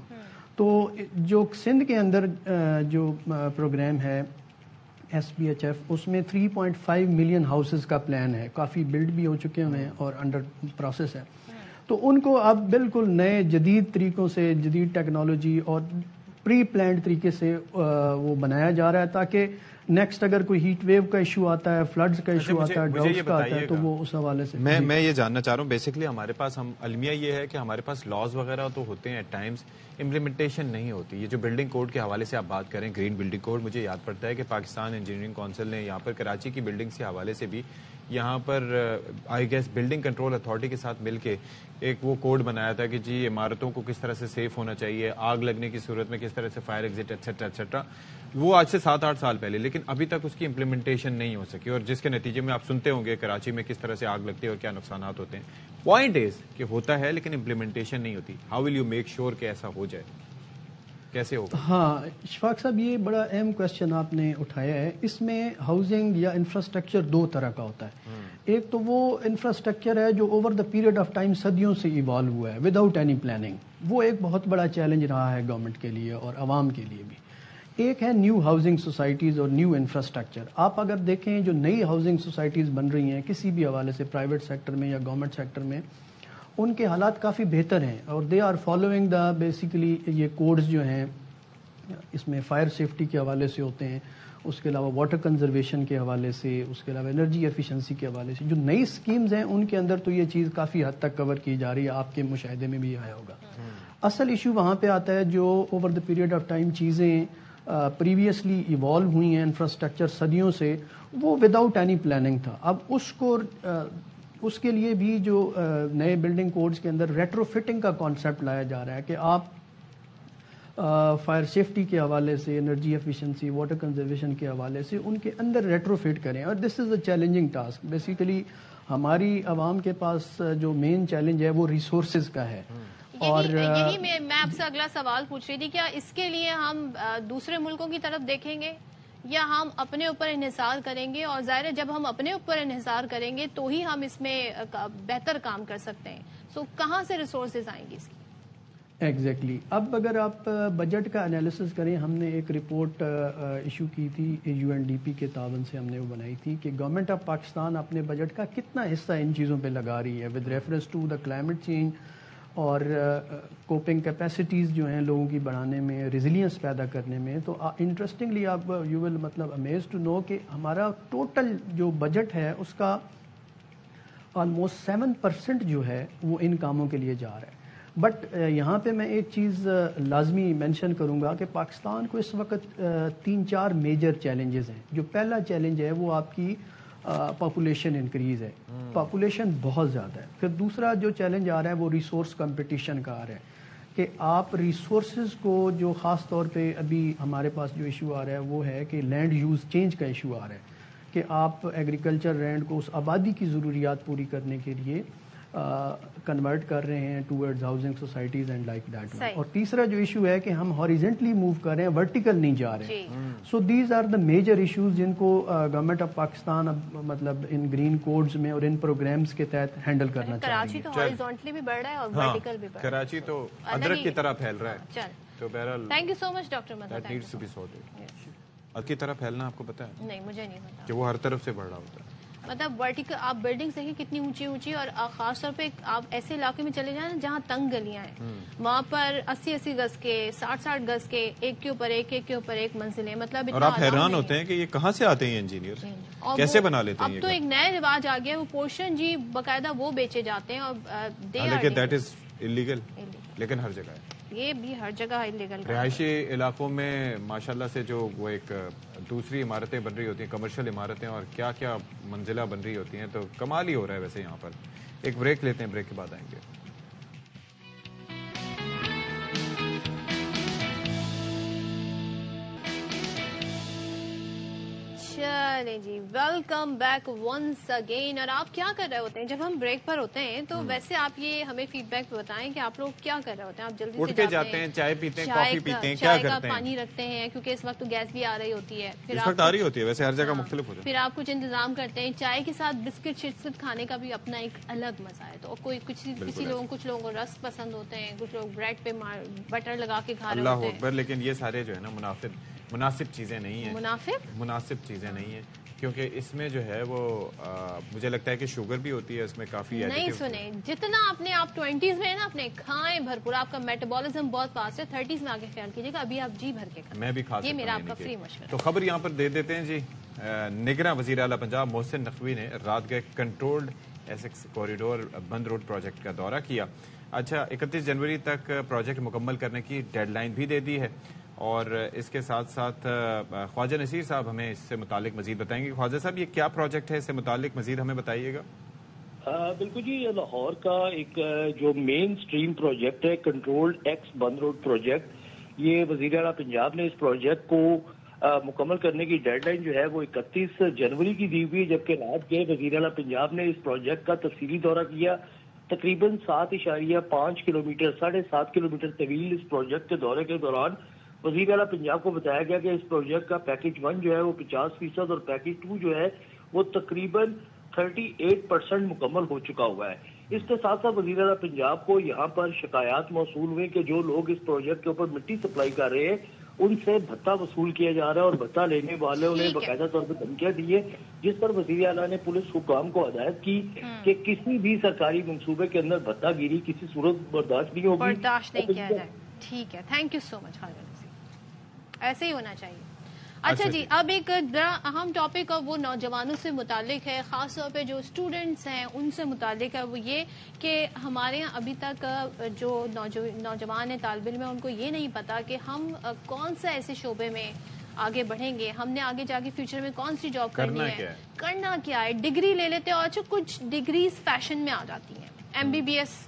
تو جو سندھ کے اندر جو پروگرام ہے ایس پی ایچ ایف, اس میں 3.5 ملین ہاؤسز کا پلان ہے, کافی بلڈ بھی ہو چکے ہوئے ہیں اور انڈر پروسیس ہے. تو ان کو اب بالکل نئے جدید طریقوں سے, جدید ٹیکنالوجی اور پری پلانڈ طریقے سے وہ بنایا جا رہا ہے تاکہ نیکسٹ اگر کوئی ہیٹ ویو کا ایشو آتا ہے, فلڈز کا ایشو آتا ہے, ڈراؤٹس کا آتا ہے, تو وہ اس حوالے سے. میں یہ جاننا چاہ رہا ہوں بیسکلی ہمارے پاس المیہ یہ ہے کہ ہمارے پاس لاز وغیرہ تو ہوتے ہیں, ایٹ ٹائمز امپلیمنٹیشن نہیں ہوتی. یہ جو بلڈنگ کوڈ کے حوالے سے آپ بات کریں, گرین بلڈنگ کوڈ, مجھے یاد پڑتا ہے کہ پاکستان انجینئرنگ کونسل نے یہاں پر کراچی کی بلڈنگز کے حوالے سے بھی یہاں پر I guess building control authority کے ساتھ مل کے ایک وہ کوڈ بنایا تھا کہ جی عمارتوں کو کس طرح سے سیف ہونا چاہیے, آگ لگنے کی صورت میں کس طرح سے فائر ایگزٹ ایٹسیٹرا ایٹسیٹرا. وہ آج سے 7-8 سال پہلے, لیکن ابھی تک اس کی امپلیمنٹیشن نہیں ہو سکی, اور جس کے نتیجے میں آپ سنتے ہوں گے کراچی میں کس طرح سے آگ لگتی ہے اور کیا نقصانات ہوتے ہیں. پوائنٹ از کہ ہوتا ہے لیکن امپلیمنٹیشن نہیں ہوتی. How will you make sure کہ ایسا ہو جائے, کیسے ہوگا؟ ہاں اشفاق صاحب, یہ بڑا اہم کوشچن آپ نے اٹھایا ہے. اس میں ہاؤسنگ یا انفراسٹرکچر دو طرح کا ہوتا ہے. ایک تو وہ انفراسٹرکچر ہے جو over the period of time صدیوں سے ایوالو ہوا ہے وداؤٹ اینی پلاننگ. وہ ایک بہت بڑا چیلنج رہا ہے گورنمنٹ کے لیے اور عوام کے لیے بھی. ایک ہے نیو ہاؤسنگ سوسائٹیز اور نیو انفراسٹرکچر. آپ اگر دیکھیں جو نئی ہاؤسنگ سوسائٹیز بن رہی ہیں کسی بھی حوالے سے, پرائیویٹ سیکٹر میں یا گورنمنٹ سیکٹر میں, ان کے حالات کافی بہتر ہیں اور they are following the basically یہ کوڈز جو ہیں اس میں فائر سیفٹی کے حوالے سے ہوتے ہیں, اس کے علاوہ واٹر کنزرویشن کے حوالے سے, اس کے علاوہ انرجی ایفیشنسی کے حوالے سے. جو نئی اسکیمز ہیں ان کے اندر تو یہ چیز کافی حد تک کور کی جا رہی ہے, آپ کے مشاہدے میں بھی آیا ہوگا. اصل ایشو وہاں پہ آتا ہے جو over the period of time چیزیں پریویسلی ایوالو ہوئی ہیں انفراسٹرکچر صدیوں سے, وہ وداؤٹ اینی پلاننگ تھا. اب اس کے لیے بھی جو نئے بلڈنگ کوڈز کے اندر ریٹرو فٹنگ کا کانسیپٹ لایا جا رہا ہے کہ آپ فائر سیفٹی کے حوالے سے, انرجی ایفیشنسی, واٹر کنزرویشن کے حوالے سے ان کے اندر ریٹرو فٹ کریں. اور دس از اے چیلنجنگ ٹاسک. بیسیکلی ہماری عوام کے پاس جو مین چیلنج ہے وہ ریسورسز کا ہے. اور یہی میں آپ سے اگلا سوال پوچھ رہی تھی, کیا اس کے لیے ہم دوسرے ملکوں کی طرف دیکھیں گے یا ہم اپنے اوپر انحصار کریں گے؟ اور ظاہر ہے جب ہم اپنے اوپر انحصار کریں گے تو ہی ہم اس میں بہتر کام کر سکتے ہیں. سو کہاں سے ریسورسز آئیں گی اس کی؟ ایگزیکٹلی. اب اگر آپ بجٹ کا انالیسس کریں, ہم نے ایک رپورٹ ایشو کی تھی یو این ڈی پی کے تعاون سے, ہم نے وہ بنائی تھی کہ گورنمنٹ آف پاکستان اپنے بجٹ کا کتنا حصہ ان چیزوں پہ لگا رہی ہے with reference to the climate change, اور کوپنگ کیپیسٹیز جو ہیں لوگوں کی بڑھانے میں، ریزیلینس پیدا کرنے میں. تو انٹرسٹنگلی آپ یو ول مطلب امیز ٹو نو کہ ہمارا ٹوٹل جو بجٹ ہے اس کا آلموسٹ 7% جو ہے وہ ان کاموں کے لیے جا رہا ہے. بٹ یہاں پہ میں ایک چیز لازمی مینشن کروں گا کہ پاکستان کو اس وقت 3-4 میجر چیلنجز ہیں. جو پہلا چیلنج ہے وہ آپ کی پاپولیشن انکریز ہے. پاپولیشن بہت زیادہ ہے. پھر دوسرا جو چیلنج آ رہا ہے وہ ریسورس کمپٹیشن کا آ رہا ہے کہ آپ ریسورسز کو، جو خاص طور پہ ابھی ہمارے پاس جو ایشو آ رہا ہے وہ ہے کہ لینڈ یوز چینج کا ایشو آ رہا ہے کہ آپ ایگریکلچر لینڈ کو اس آبادی کی ضروریات پوری کرنے کے لیے کنورٹ کر رہے ہیں towards housing societies and like that. اور تیسرا جو ایشو ہے کہ ہم ہاریزنٹلی موو کر رہے ہیں، ورٹیکل نہیں جا رہے. So these are the major issues جن کو گورنمنٹ آف پاکستان مطلب ان گرین کوڈز میں اور ان پروگرامز کے تحت ہینڈل کرنا چاہیے. کراچی تو ہاریزنٹلی بھی بڑھ رہا ہے اور ورٹیکل بھی بڑھ رہا ہے. کراچی تو ادرک کی طرح پھیل رہا ہے. تو بہرحال thank you so much doctor مدد. That needs to be sorted. اد کی طرح پھیلنا آپ کو پتا ہے؟ نہیں، مجھے نہیں پتا کہ وہ ہر طرف سے بڑھ رہا ہوتا ہے. مطلب ورٹیکل آپ بلڈنگ دیکھیں کتنی اونچی اونچی، اور خاص طور پہ آپ ایسے علاقے میں چلے جائیں جہاں تنگ گلیاں ہیں، وہاں پر 80 گز کے، 60 گز کے، ایک کے اوپر ایک منزلیں. مطلب اور آپ حیران ہوتے ہیں کہ یہ کہاں سے آتے ہیں انجینئر، کیسے بنا لیتے ہیں. اب تو ایک نیا رواج آ گیا، وہ پورشن جی باقاعدہ وہ بیچے جاتے ہیں. اور حالانکہ دیٹ از الیگل، لیکن ہر جگہ ہے. یہ بھی ہر جگہ انلیگل. رہائشی علاقوں میں ماشاءاللہ سے جو وہ ایک دوسری عمارتیں بن رہی ہوتی ہیں، کمرشل عمارتیں، اور کیا کیا منزلہ بن رہی ہوتی ہیں، تو کمال ہی ہو رہا ہے. ویسے یہاں پر ایک بریک لیتے ہیں، بریک کے بعد آئیں گے. چلیں جی، ویلکم بیک ونس اگین. اور آپ کیا کر رہے ہوتے ہیں جب ہم بریک پر ہوتے ہیں؟ تو ویسے آپ یہ ہمیں فیڈ بیک بتائیں کہ آپ لوگ کیا کر رہے ہوتے ہیں. آپ جلدی سے جاتے ہیں، چائے پیتے ہیں، کافی پیتے ہیں، کیا کرتے ہیں؟ پانی رکھتے ہیں کیونکہ اس وقت گیس بھی آ رہی ہوتی ہے. اس وقت آ رہی ہوتی ہے، ویسے ہر جگہ مختلف ہوتی ہے. پھر آپ کچھ انتظام کرتے ہیں. چائے کے ساتھ بسکٹ شسکٹ کھانے کا بھی اپنا ایک الگ مزہ ہے. تو کچھ لوگوں کو رسک پسند ہوتے ہیں، کچھ لوگ بریڈ پہ بٹر لگا کے کھا رہے ہوتے ہیں. اللہ اکبر. لیکن یہ سارے جو ہے نا مناسب چیزیں نہیں ہیں. مناسب چیزیں نہیں ہیں، کیونکہ اس میں جو ہے وہ مجھے لگتا ہے کہ شوگر بھی ہوتی ہے اس میں کافی. نہیں سنیں، جتنا اپنے آپ 20s میں ہے نا اپنے کھائیں بھرپور. آپ کا میٹابولزم بہت فاسٹ ہے. 30s میں آگے خیال کیجیے گا، ابھی آپ جی بھر کے کھائیں. میں بھی کھا سکتا ہوں. یہ میرا آپ کا فری مشورہ. تو خبر یہاں پر دے دیتے ہیں جی. نگراں وزیر اعلیٰ پنجاب محسن نقوی نے رات گئے کنٹرولڈ ایسکس کوریڈور بند روڈ پروجیکٹ کا دورہ کیا. اچھا، 31 جنوری تک پروجیکٹ مکمل کرنے کی ڈیڈ لائن بھی دے دی ہے. اور اس کے ساتھ ساتھ خواجہ نصیر صاحب ہمیں اس سے متعلق مزید بتائیں گے. خواجہ صاحب، یہ کیا پروجیکٹ ہے، اس سے متعلق مزید ہمیں بتائیے گا. بالکل جی، لاہور کا ایک جو مین سٹریم پروجیکٹ ہے کنٹرولڈ ایکس بند روڈ پروجیکٹ، یہ وزیر اعلیٰ پنجاب نے اس پروجیکٹ کو مکمل کرنے کی ڈیڈ لائن جو ہے وہ 31 جنوری کی دی ہوئی. جبکہ رات گئے وزیر اعلیٰ پنجاب نے اس پروجیکٹ کا تفصیلی دورہ کیا. تقریباً 7.5 کلومیٹر 7.5 کلومیٹر طویل اس پروجیکٹ کے دورے کے دوران وزیر اعلیٰ پنجاب کو بتایا گیا کہ اس پروجیکٹ کا پیکج 1 جو ہے وہ 50% اور پیکج 2 جو ہے وہ تقریباً 38% مکمل ہو چکا ہوا ہے. اس کے ساتھ ساتھ وزیر اعلیٰ پنجاب کو یہاں پر شکایات موصول ہوئے کہ جو لوگ اس پروجیکٹ کے اوپر مٹی سپلائی کر رہے ہیں ان سے بھتہ وصول کیا جا رہا ہے، اور بھتہ لینے والے انہیں باقاعدہ طور پر دھمکیاں دی ہیں، جس پر وزیر اعلیٰ نے پولیس حکام کو ہدایت کی کہ کسی بھی سرکاری منصوبے کے اندر بھتہ گیری کسی صورت برداشت نہیں ہوگی، برداشت نہیں کیا جائے. ٹھیک ہے، تھینک یو سو مچ. ایسے ہی ہونا چاہیے. اچھا جی، اب ایک بڑا اہم ٹاپک وہ نوجوانوں سے متعلق ہے، خاص طور پہ جو اسٹوڈنٹس ہیں ان سے متعلق ہے. وہ یہ کہ ہمارے یہاں ابھی تک جو نوجوان ہیں، طالب علم ہیں، ان کو یہ نہیں پتا کہ ہم کون سے ایسے شعبے میں آگے بڑھیں گے، ہم نے آگے جا کے فیوچر میں کون سی جاب کرنی ہے، کرنا کیا ہے. ڈگری لے لیتے ہیں، اور اچھا کچھ ڈگریز فیشن میں آ جاتی ہیں. MBBS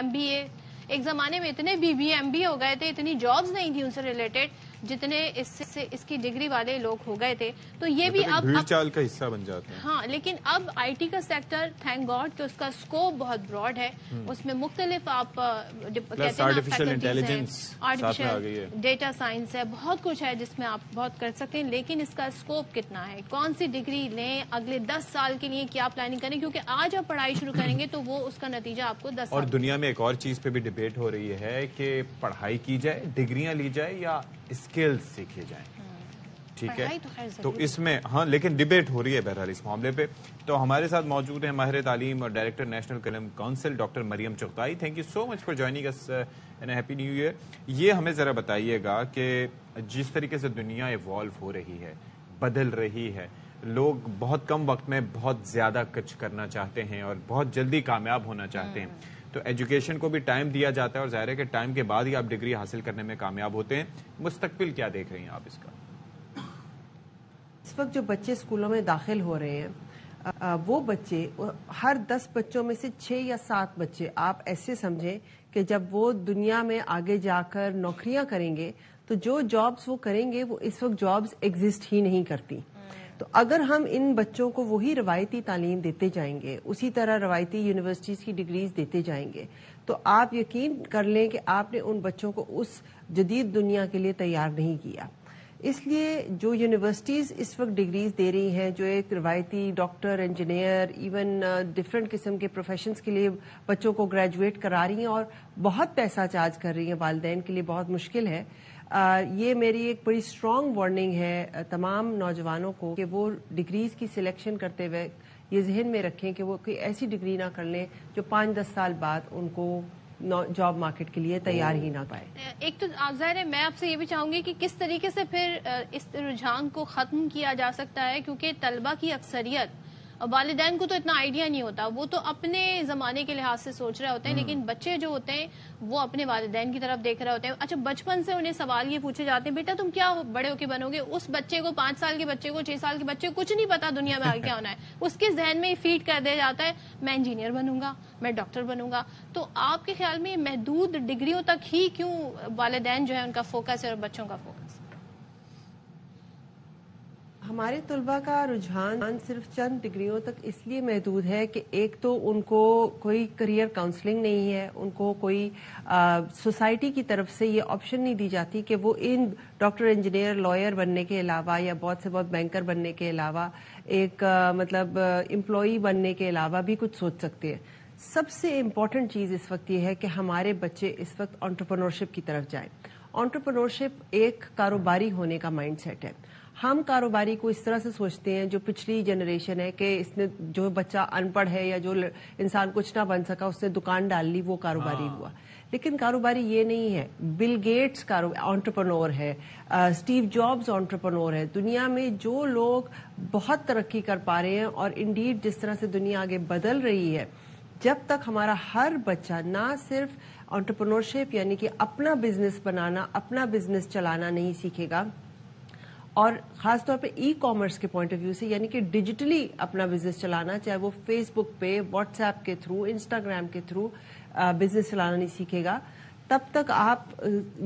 MBA، ایک زمانے میں اتنے BBA MBA ہو گئے تھے، اتنی جابز نہیں تھی ان سے ریلیٹڈ جتنے اس کی ڈگری والے لوگ ہو گئے تھے. تو یہ بھی اب بھیڑ چال کا حصہ بن جاتے ہیں. ہاں، لیکن اب IT کا سیکٹر تھینک گاڈ کہ اس کا اسکوپ بہت براڈ ہے. اس میں مختلف آپ artificial intelligence, artificial data science ہے، بہت کچھ ہے جس میں آپ بہت کر سکتے ہیں. لیکن اس کا اسکوپ کتنا ہے، کون سی ڈگری لیں، اگلے 10 سال کے لیے کیا پلاننگ کریں، کیونکہ آج آپ پڑھائی شروع کریں گے تو وہ اس کا نتیجہ آپ کو 10 سال. اور دنیا میں ایک اور چیز پہ بھی ڈبیٹ ہو رہی ہے کہ پڑھائی کی جائے، ڈگریاں لی جائے یا اسکلز سیکھے جائیں. ٹھیک ہے. تو اس میں ہاں لیکن ڈیبیٹ ہو رہی ہے بہرحال اس معاملے پہ. تو ہمارے ساتھ موجود ہیں ماہر تعلیم اور director national Qalam council doctor Maryam Chughtai. Thank you so much for joining us and happy new year. یہ ہمیں ذرا بتائیے گا کہ جس طریقے سے دنیا ایوالو ہو رہی ہے, بدل رہی ہے, لوگ بہت کم وقت میں بہت زیادہ کچھ کرنا چاہتے ہیں اور بہت جلدی کامیاب ہونا چاہتے ہیں, تو ایجوکیشن کو بھی ٹائم دیا جاتا ہے اور ظاہر ہے کہ ٹائم کے بعد ہی آپ ڈگری حاصل کرنے میں کامیاب ہوتے ہیں. مستقبل کیا دیکھ رہی ہیں آپ اس کا؟ اس وقت جو بچے اسکولوں میں داخل ہو رہے ہیں وہ بچے ہر 10 بچوں میں سے 6 یا 7 بچے آپ ایسے سمجھیں کہ جب وہ دنیا میں آگے جا کر نوکریاں کریں گے تو جو جابز وہ کریں گے وہ اس وقت جابز ایگزسٹ ہی نہیں کرتی. تو اگر ہم ان بچوں کو وہی روایتی تعلیم دیتے جائیں گے, اسی طرح روایتی یونیورسٹیز کی ڈگریز دیتے جائیں گے, تو آپ یقین کر لیں کہ آپ نے ان بچوں کو اس جدید دنیا کے لیے تیار نہیں کیا. اس لیے جو یونیورسٹیز اس وقت ڈگریز دے رہی ہیں, جو ایک روایتی ڈاکٹر, انجینئر, ایون ڈفرینٹ قسم کے پروفیشنز کے لیے بچوں کو گریجویٹ کرا رہی ہیں اور بہت پیسہ چارج کر رہی ہیں, والدین کے لیے بہت مشکل ہے. یہ میری ایک بڑی اسٹرانگ وارننگ ہے تمام نوجوانوں کو کہ وہ ڈگریز کی سلیکشن کرتے ہوئے یہ ذہن میں رکھیں کہ وہ کوئی ایسی ڈگری نہ کر لیں جو 5-10 سال بعد ان کو جاب مارکیٹ کے لیے تیار ہی نہ پائے. ایک تو ظاہر ہے میں آپ سے یہ بھی چاہوں گی کہ کس طریقے سے پھر اس رجحان کو ختم کیا جا سکتا ہے, کیونکہ طلبہ کی اکثریت والدین کو تو اتنا آئیڈیا نہیں ہوتا, وہ تو اپنے زمانے کے لحاظ سے سوچ رہے ہوتے ہیں, لیکن بچے جو ہوتے ہیں وہ اپنے والدین کی طرف دیکھ رہے ہوتے ہیں. اچھا بچپن سے انہیں سوال یہ پوچھے جاتے ہیں بیٹا تم کیا بڑے ہو کے بنو گے؟ اس بچے کو 5 سال کے بچے کو 6 سال کے بچے کو کچھ نہیں پتا دنیا میں آگے کیا ہونا ہے, اس کے ذہن میں فیڈ کر دیا جاتا ہے میں انجینئر بنوں گا, میں ڈاکٹر بنوں گا. تو آپ کے خیال میں محدود ڈگریوں تک ہی کیوں والدین جو ہے ان کا فوکس ہے اور بچوں کا فوکس؟ ہمارے طلباء کا رجحان صرف چند ڈگریوں تک اس لیے محدود ہے کہ ایک تو ان کو کوئی کریئر کاؤنسلنگ نہیں ہے, ان کو کوئی سوسائٹی کی طرف سے یہ آپشن نہیں دی جاتی کہ وہ ان ڈاکٹر, انجینئر, لائر بننے کے علاوہ یا بہت سے بہت بینکر بننے کے علاوہ ایک مطلب امپلائی بننے کے علاوہ بھی کچھ سوچ سکتے ہیں. سب سے امپورٹنٹ چیز اس وقت یہ ہے کہ ہمارے بچے اس وقت انٹرپرنورشپ کی طرف جائیں. انٹرپرنورشپ ایک کاروباری ہونے کا مائنڈ سیٹ ہے. ہم کاروباری کو اس طرح سے سوچتے ہیں جو پچھلی جنریشن ہے کہ اس نے جو بچہ ان پڑھ ہے یا جو انسان کچھ نہ بن سکا اس نے دکان ڈال لی وہ کاروباری ہوا, لیکن کاروباری یہ نہیں ہے. بل گیٹس انٹرپرنور ہے, اسٹیو جابز انٹرپرنور ہے. دنیا میں جو لوگ بہت ترقی کر پا رہے ہیں اور انڈیڈ جس طرح سے دنیا آگے بدل رہی ہے, جب تک ہمارا ہر بچہ نہ صرف انٹرپرنورشپ یعنی کہ اپنا بزنس بنانا, اپنا بزنس چلانا نہیں سیکھے گا, اور خاص طور پہ ای کامرس کے پوائنٹ آف ویو سے یعنی کہ ڈیجیٹلی اپنا بزنس چلانا, چاہے وہ فیس بک پہ, واٹس ایپ کے تھرو, انسٹاگرام کے تھرو بزنس چلانا نہیں سیکھے گا, تب تک آپ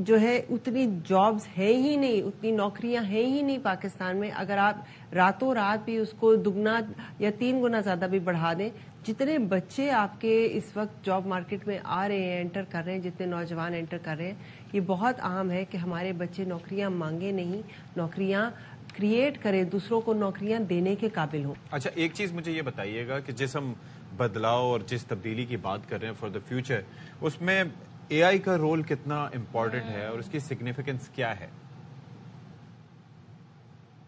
جو ہے اتنی جابز ہیں ہی نہیں, اتنی نوکریاں ہیں ہی نہیں پاکستان میں. اگر آپ راتوں رات بھی اس کو دگنا یا 3 گنا زیادہ بھی بڑھا دیں, جتنے بچے آپ کے اس وقت جاب مارکیٹ میں آ رہے ہیں, انٹر کر رہے ہیں, جتنے نوجوان انٹر کر رہے ہیں, یہ بہت عام ہے کہ ہمارے بچے نوکریاں مانگے نہیں, نوکریاں کریٹ کریں, دوسروں کو نوکریاں دینے کے قابل ہوں. اچھا ایک چیز مجھے یہ بتائیے گا کہ جس ہم بدلاؤ اور جس تبدیلی کی بات کر رہے ہیں فار دا فیوچر, اس میں اے آئی کا رول کتنا امپورٹنٹ ہے اور اس کی سگنیفیکینس کیا ہے؟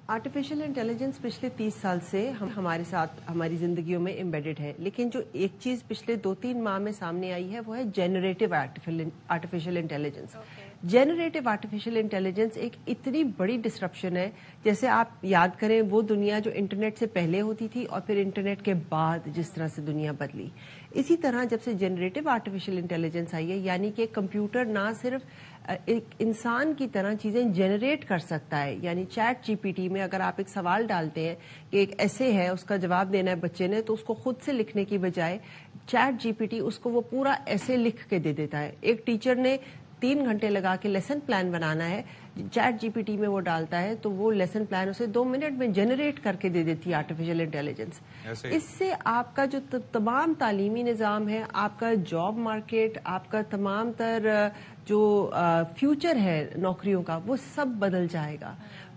آرٹیفیشل انٹیلیجنس پچھلے 30 سال سے ہمارے ساتھ ہماری زندگیوں میں امبیڈڈ ہے, لیکن جو ایک چیز پچھلے 2-3 ماہ میں سامنے آئی ہے وہ ہے generative artificial intelligence. Generative artificial intelligence ایک اتنی بڑی ڈسرپشن ہے, جیسے آپ یاد کریں وہ دنیا جو انٹرنیٹ سے پہلے ہوتی تھی اور پھر انٹرنیٹ کے بعد جس طرح سے دنیا بدلی, اسی طرح جب سے جنریٹو آرٹیفیشل انٹیلیجنس آئی ہے, یعنی کہ کمپیوٹر نہ صرف ایک انسان کی طرح چیزیں جنریٹ کر سکتا ہے, یعنی چیٹ جی پی ٹی میں اگر آپ ایک سوال ڈالتے ہیں کہ ایک ایسے ہے, اس کا جواب دینا ہے بچے نے, تو اس کو خود سے لکھنے کی بجائے چیٹ جی پی ٹی اس کو وہ پورا ایسے لکھ کے دے دیتا ہے. ایک ٹیچر نے 3 گھنٹے لگا کے لیسن پلان بنانا ہے, چیٹ جی پی ٹی میں وہ ڈالتا ہے تو وہ لیسن پلان اسے 2 منٹ میں جنریٹ کر کے دے دیتی ہے آرٹیفیشل انٹیلیجنس. اس سے آپ کا جو تمام تعلیمی نظام ہے, آپ کا جاب مارکیٹ, آپ کا تمام تر جو فیوچر ہے نوکریوں کا, وہ سب بدل جائے گا.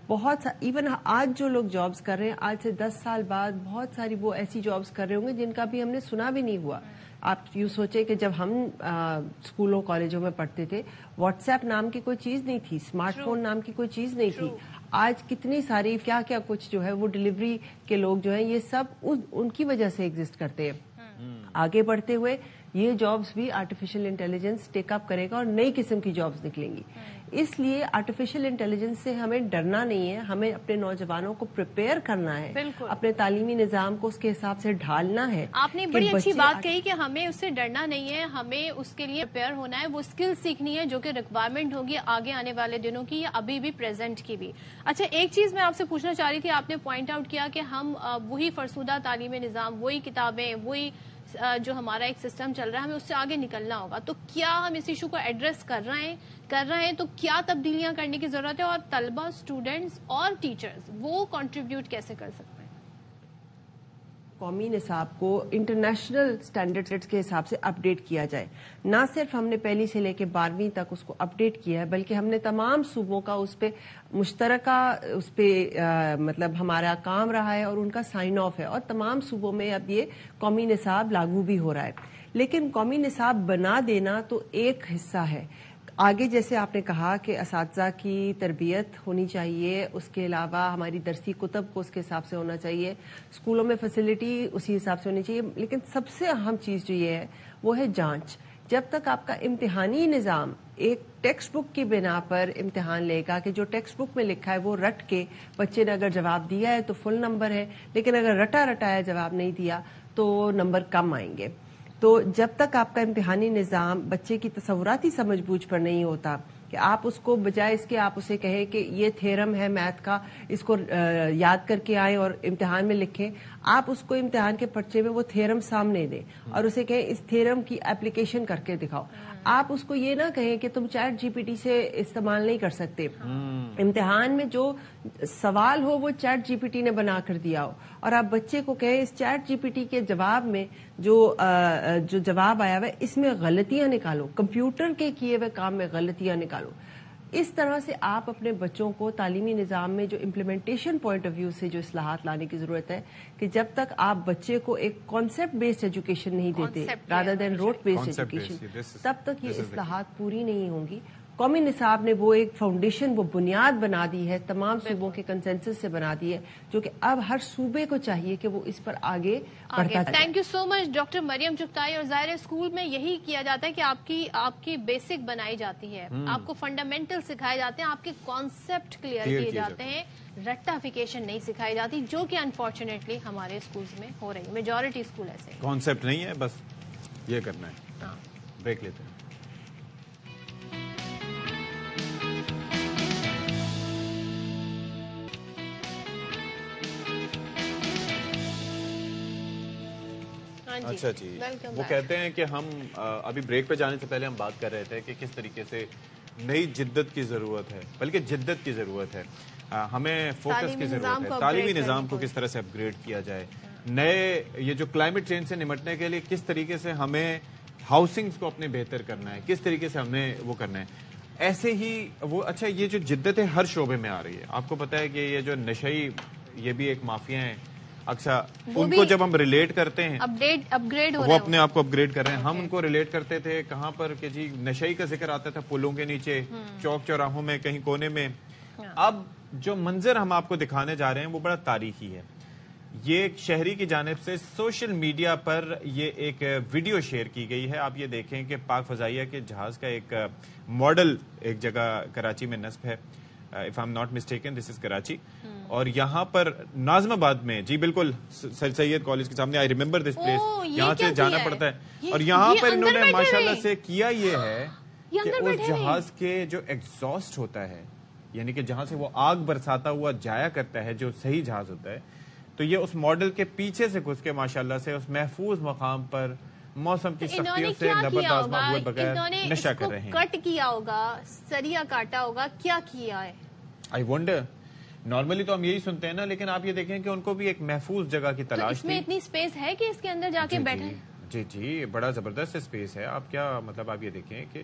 بہت ایون آج جو لوگ جابز کر رہے ہیں, آج سے 10 سال بعد بہت ساری وہ ایسی جابز کر رہے ہوں گے جن کا بھی ہم نے سنا بھی نہیں ہوا. آپ یوں سوچیں کہ جب ہم اسکولوں کالجوں میں پڑھتے تھے, واٹس ایپ نام کی کوئی چیز نہیں تھی, اسمارٹ فون نام کی کوئی چیز نہیں تھی. آج کتنی ساری کیا کیا کچھ جو ہے وہ ڈلیوری کے لوگ جو ہیں یہ سب ان کی وجہ سے ایگزسٹ کرتے ہیں. آگے بڑھتے ہوئے یہ جابز بھی آرٹیفیشل انٹیلیجنس ٹیک اپ کرے گا اور نئی قسم کی جابز نکلیں گی. اس لیے آرٹیفیشل انٹیلیجنس سے ہمیں ڈرنا نہیں ہے, ہمیں اپنے نوجوانوں کو پریپیئر کرنا ہے, اپنے تعلیمی نظام کو اس کے حساب سے ڈھالنا ہے. آپ نے بڑی اچھی بات کہی کہ ہمیں اس سے ڈرنا نہیں ہے, ہمیں اس کے لیے پریپیئر ہونا ہے, وہ اسکل سیکھنی ہے جو کہ ریکوائرمنٹ ہوگی آگے آنے والے دنوں کی یا ابھی بھی پریزنٹ کی بھی. اچھا ایک چیز میں آپ سے پوچھنا چاہ رہی تھی, آپ نے پوائنٹ آؤٹ کیا کہ ہم وہی فرسودہ تعلیمی نظام, وہی کتابیں, وہی جو ہمارا ایک سسٹم چل رہا ہے, ہمیں اس سے آگے نکلنا ہوگا. تو کیا ہم اس ایشو کو ایڈریس کر رہے ہیں تو کیا تبدیلیاں کرنے کی ضرورت ہے, اور طلبہ, اسٹوڈنٹس اور ٹیچرز وہ کنٹریبیوٹ کیسے کر سکتے ہیں؟ قومی نصاب کو انٹرنیشنل سٹینڈرڈز کے حساب سے اپڈیٹ کیا جائے. نہ صرف ہم نے پہلی سے لے کے 12ویں تک اس کو اپڈیٹ کیا ہے, بلکہ ہم نے تمام صوبوں کا اس پہ مشترکہ اس پہ مطلب ہمارا کام رہا ہے اور ان کا سائن آف ہے, اور تمام صوبوں میں اب یہ قومی نصاب لاگو بھی ہو رہا ہے. لیکن قومی نصاب بنا دینا تو ایک حصہ ہے. آگے جیسے آپ نے کہا کہ اساتذہ کی تربیت ہونی چاہیے, اس کے علاوہ ہماری درسی کتب کو اس کے حساب سے ہونا چاہیے, اسکولوں میں فیسلٹی اسی حساب سے ہونی چاہیے. لیکن سب سے اہم چیز جو یہ ہے وہ ہے جانچ. جب تک آپ کا امتحانی نظام ایک ٹیکسٹ بک کی بنا پر امتحان لے گا کہ جو ٹیکسٹ بک میں لکھا ہے وہ رٹ کے بچے نے اگر جواب دیا ہے تو فل نمبر ہے, لیکن اگر رٹایا جواب نہیں دیا تو نمبر کم آئیں گے. تو جب تک آپ کا امتحانی نظام بچے کی تصوراتی سمجھ بوجھ پر نہیں ہوتا کہ آپ اس کو بجائے اس کے آپ اسے کہیں کہ یہ تھیرم ہے میتھ کا, اس کو یاد کر کے آئیں اور امتحان میں لکھیں, آپ اس کو امتحان کے پرچے میں وہ تھیرم سامنے دیں اور اسے کہیں اس تھیرم کی اپلیکیشن کر کے دکھاؤ. آپ اس کو یہ نہ کہیں کہ تم چیٹ جی پی ٹی سے استعمال نہیں کر سکتے. امتحان میں جو سوال ہو وہ چیٹ جی پی ٹی نے بنا کر دیا ہو, اور آپ بچے کو کہیں اس چیٹ جی پی ٹی کے جواب میں جو جواب آیا ہوا ہے اس میں غلطیاں نکالو, کمپیوٹر کے کیے ہوئے کام میں غلطیاں نکالو. اس طرح سے آپ اپنے بچوں کو تعلیمی نظام میں جو امپلیمنٹیشن پوائنٹ آف ویو سے جو اصلاحات لانے کی ضرورت ہے کہ جب تک آپ بچے کو ایک کانسیپٹ بیسڈ ایجوکیشن نہیں دیتے rather than root based education, تب تک یہ اصلاحات پوری نہیں ہوں گی. قومی نصاب نے وہ ایک فاؤنڈیشن, وہ بنیاد بنا دی ہے, تمام صوبوں کے کنسنسس سے بنا دی ہے, جو کہ اب ہر صوبے کو چاہیے کہ وہ اس پر آگے بڑھتا جائے. Thank you so much doctor Maryam Chughtai. اور ظاہر اسکول میں یہی کیا جاتا ہے کہ آپ کی بیسک بنائی جاتی ہے, آپ کو فنڈامنٹل سکھائے جاتے ہیں, آپ کے کانسیپٹ کلیئر کیے جاتے ہیں, رٹافیکیشن نہیں سکھائی جاتی, جو کہ انفارچونیٹلی ہمارے اسکولز میں ہو رہی ہے. میجورٹی اسکول ایسے کانسیپٹ نہیں ہے, بس یہ کرنا ہے. بریک لیتے ہیں. اچھا جی, وہ کہتے ہیں کہ ہم ابھی بریک پہ جانے سے پہلے ہم بات کر رہے تھے کہ کس طریقے سے نئی جدت کی ضرورت ہے, بلکہ جدت کی ضرورت ہے, ہمیں فوکس کی ضرورت ہے, تعلیمی نظام کو کس طرح سے اپ گریڈ کیا جائے, نئے یہ جو کلائمیٹ چینج سے نمٹنے کے لیے کس طریقے سے ہمیں ہاؤسنگز کو اپنے بہتر کرنا ہے, کس طریقے سے ہمیں وہ کرنا ہے. ایسے ہی وہ اچھا یہ جو جدت ہے ہر شعبے میں آ رہی ہے. آپ کو پتا ہے کہ یہ جو نشئی یہ بھی ایک مافیا ہیں, اچھا ان کو جب ہم ریلیٹ کرتے ہیں وہ اپنے آپ کو اپ گریڈ کر رہے ہیں. ہم ان کو ریلیٹ کرتے تھے کہاں پر کہ جی نشئی کا ذکر آتا تھا پلوں کے نیچے, چوک چوراہوں میں, کہیں کونے میں. اب جو منظر ہم آپ کو دکھانے جا رہے ہیں وہ بڑا تاریخی ہے. یہ ایک شہری کی جانب سے سوشل میڈیا پر یہ ایک ویڈیو شیئر کی گئی ہے. آپ یہ دیکھیں کہ پاک فضائیہ کے جہاز کا ایک ماڈل ایک جگہ کراچی میں نصب ہے, if I'm not mistaken this is Karachi, اور یہاں پر ناظم آباد میں, جی بالکل سر سید کالج کے سامنے, آئی ریمبر دس پلیس, یہاں سے جانا پڑتا ہے. اور یہاں پر انہوں نے ماشاءاللہ سے کیا یہ ہے کہ اس جہاز کے جو ایگزاسٹ ہوتا ہے, یعنی کہ جہاں سے وہ آگ برساتا ہوا جایا کرتا ہے, جو صحیح جہاز ہوتا ہے, تو یہ اس ماڈل کے پیچھے سے گھس کے ماشاءاللہ سے اس محفوظ مقام پر موسم کی سختیوں سے نبرد آزما ہوئے بغیر نشہ کر رہے ہیں. کٹ کیا ہوگا, سریا کاٹا ہوگا, کیا کیا ہے؟ I wonder. نارملی تو ہم یہی سنتے ہیں نا, لیکن آپ یہ دیکھیں کہ ان کو بھی ایک محفوظ جگہ کی تلاش تھی. اس میں اتنی سپیس ہے کہ اس کے اندر جا کے بیٹھے. جی بڑا زبردست سپیس ہے. آپ کیا مطلب آپ یہ دیکھیں کہ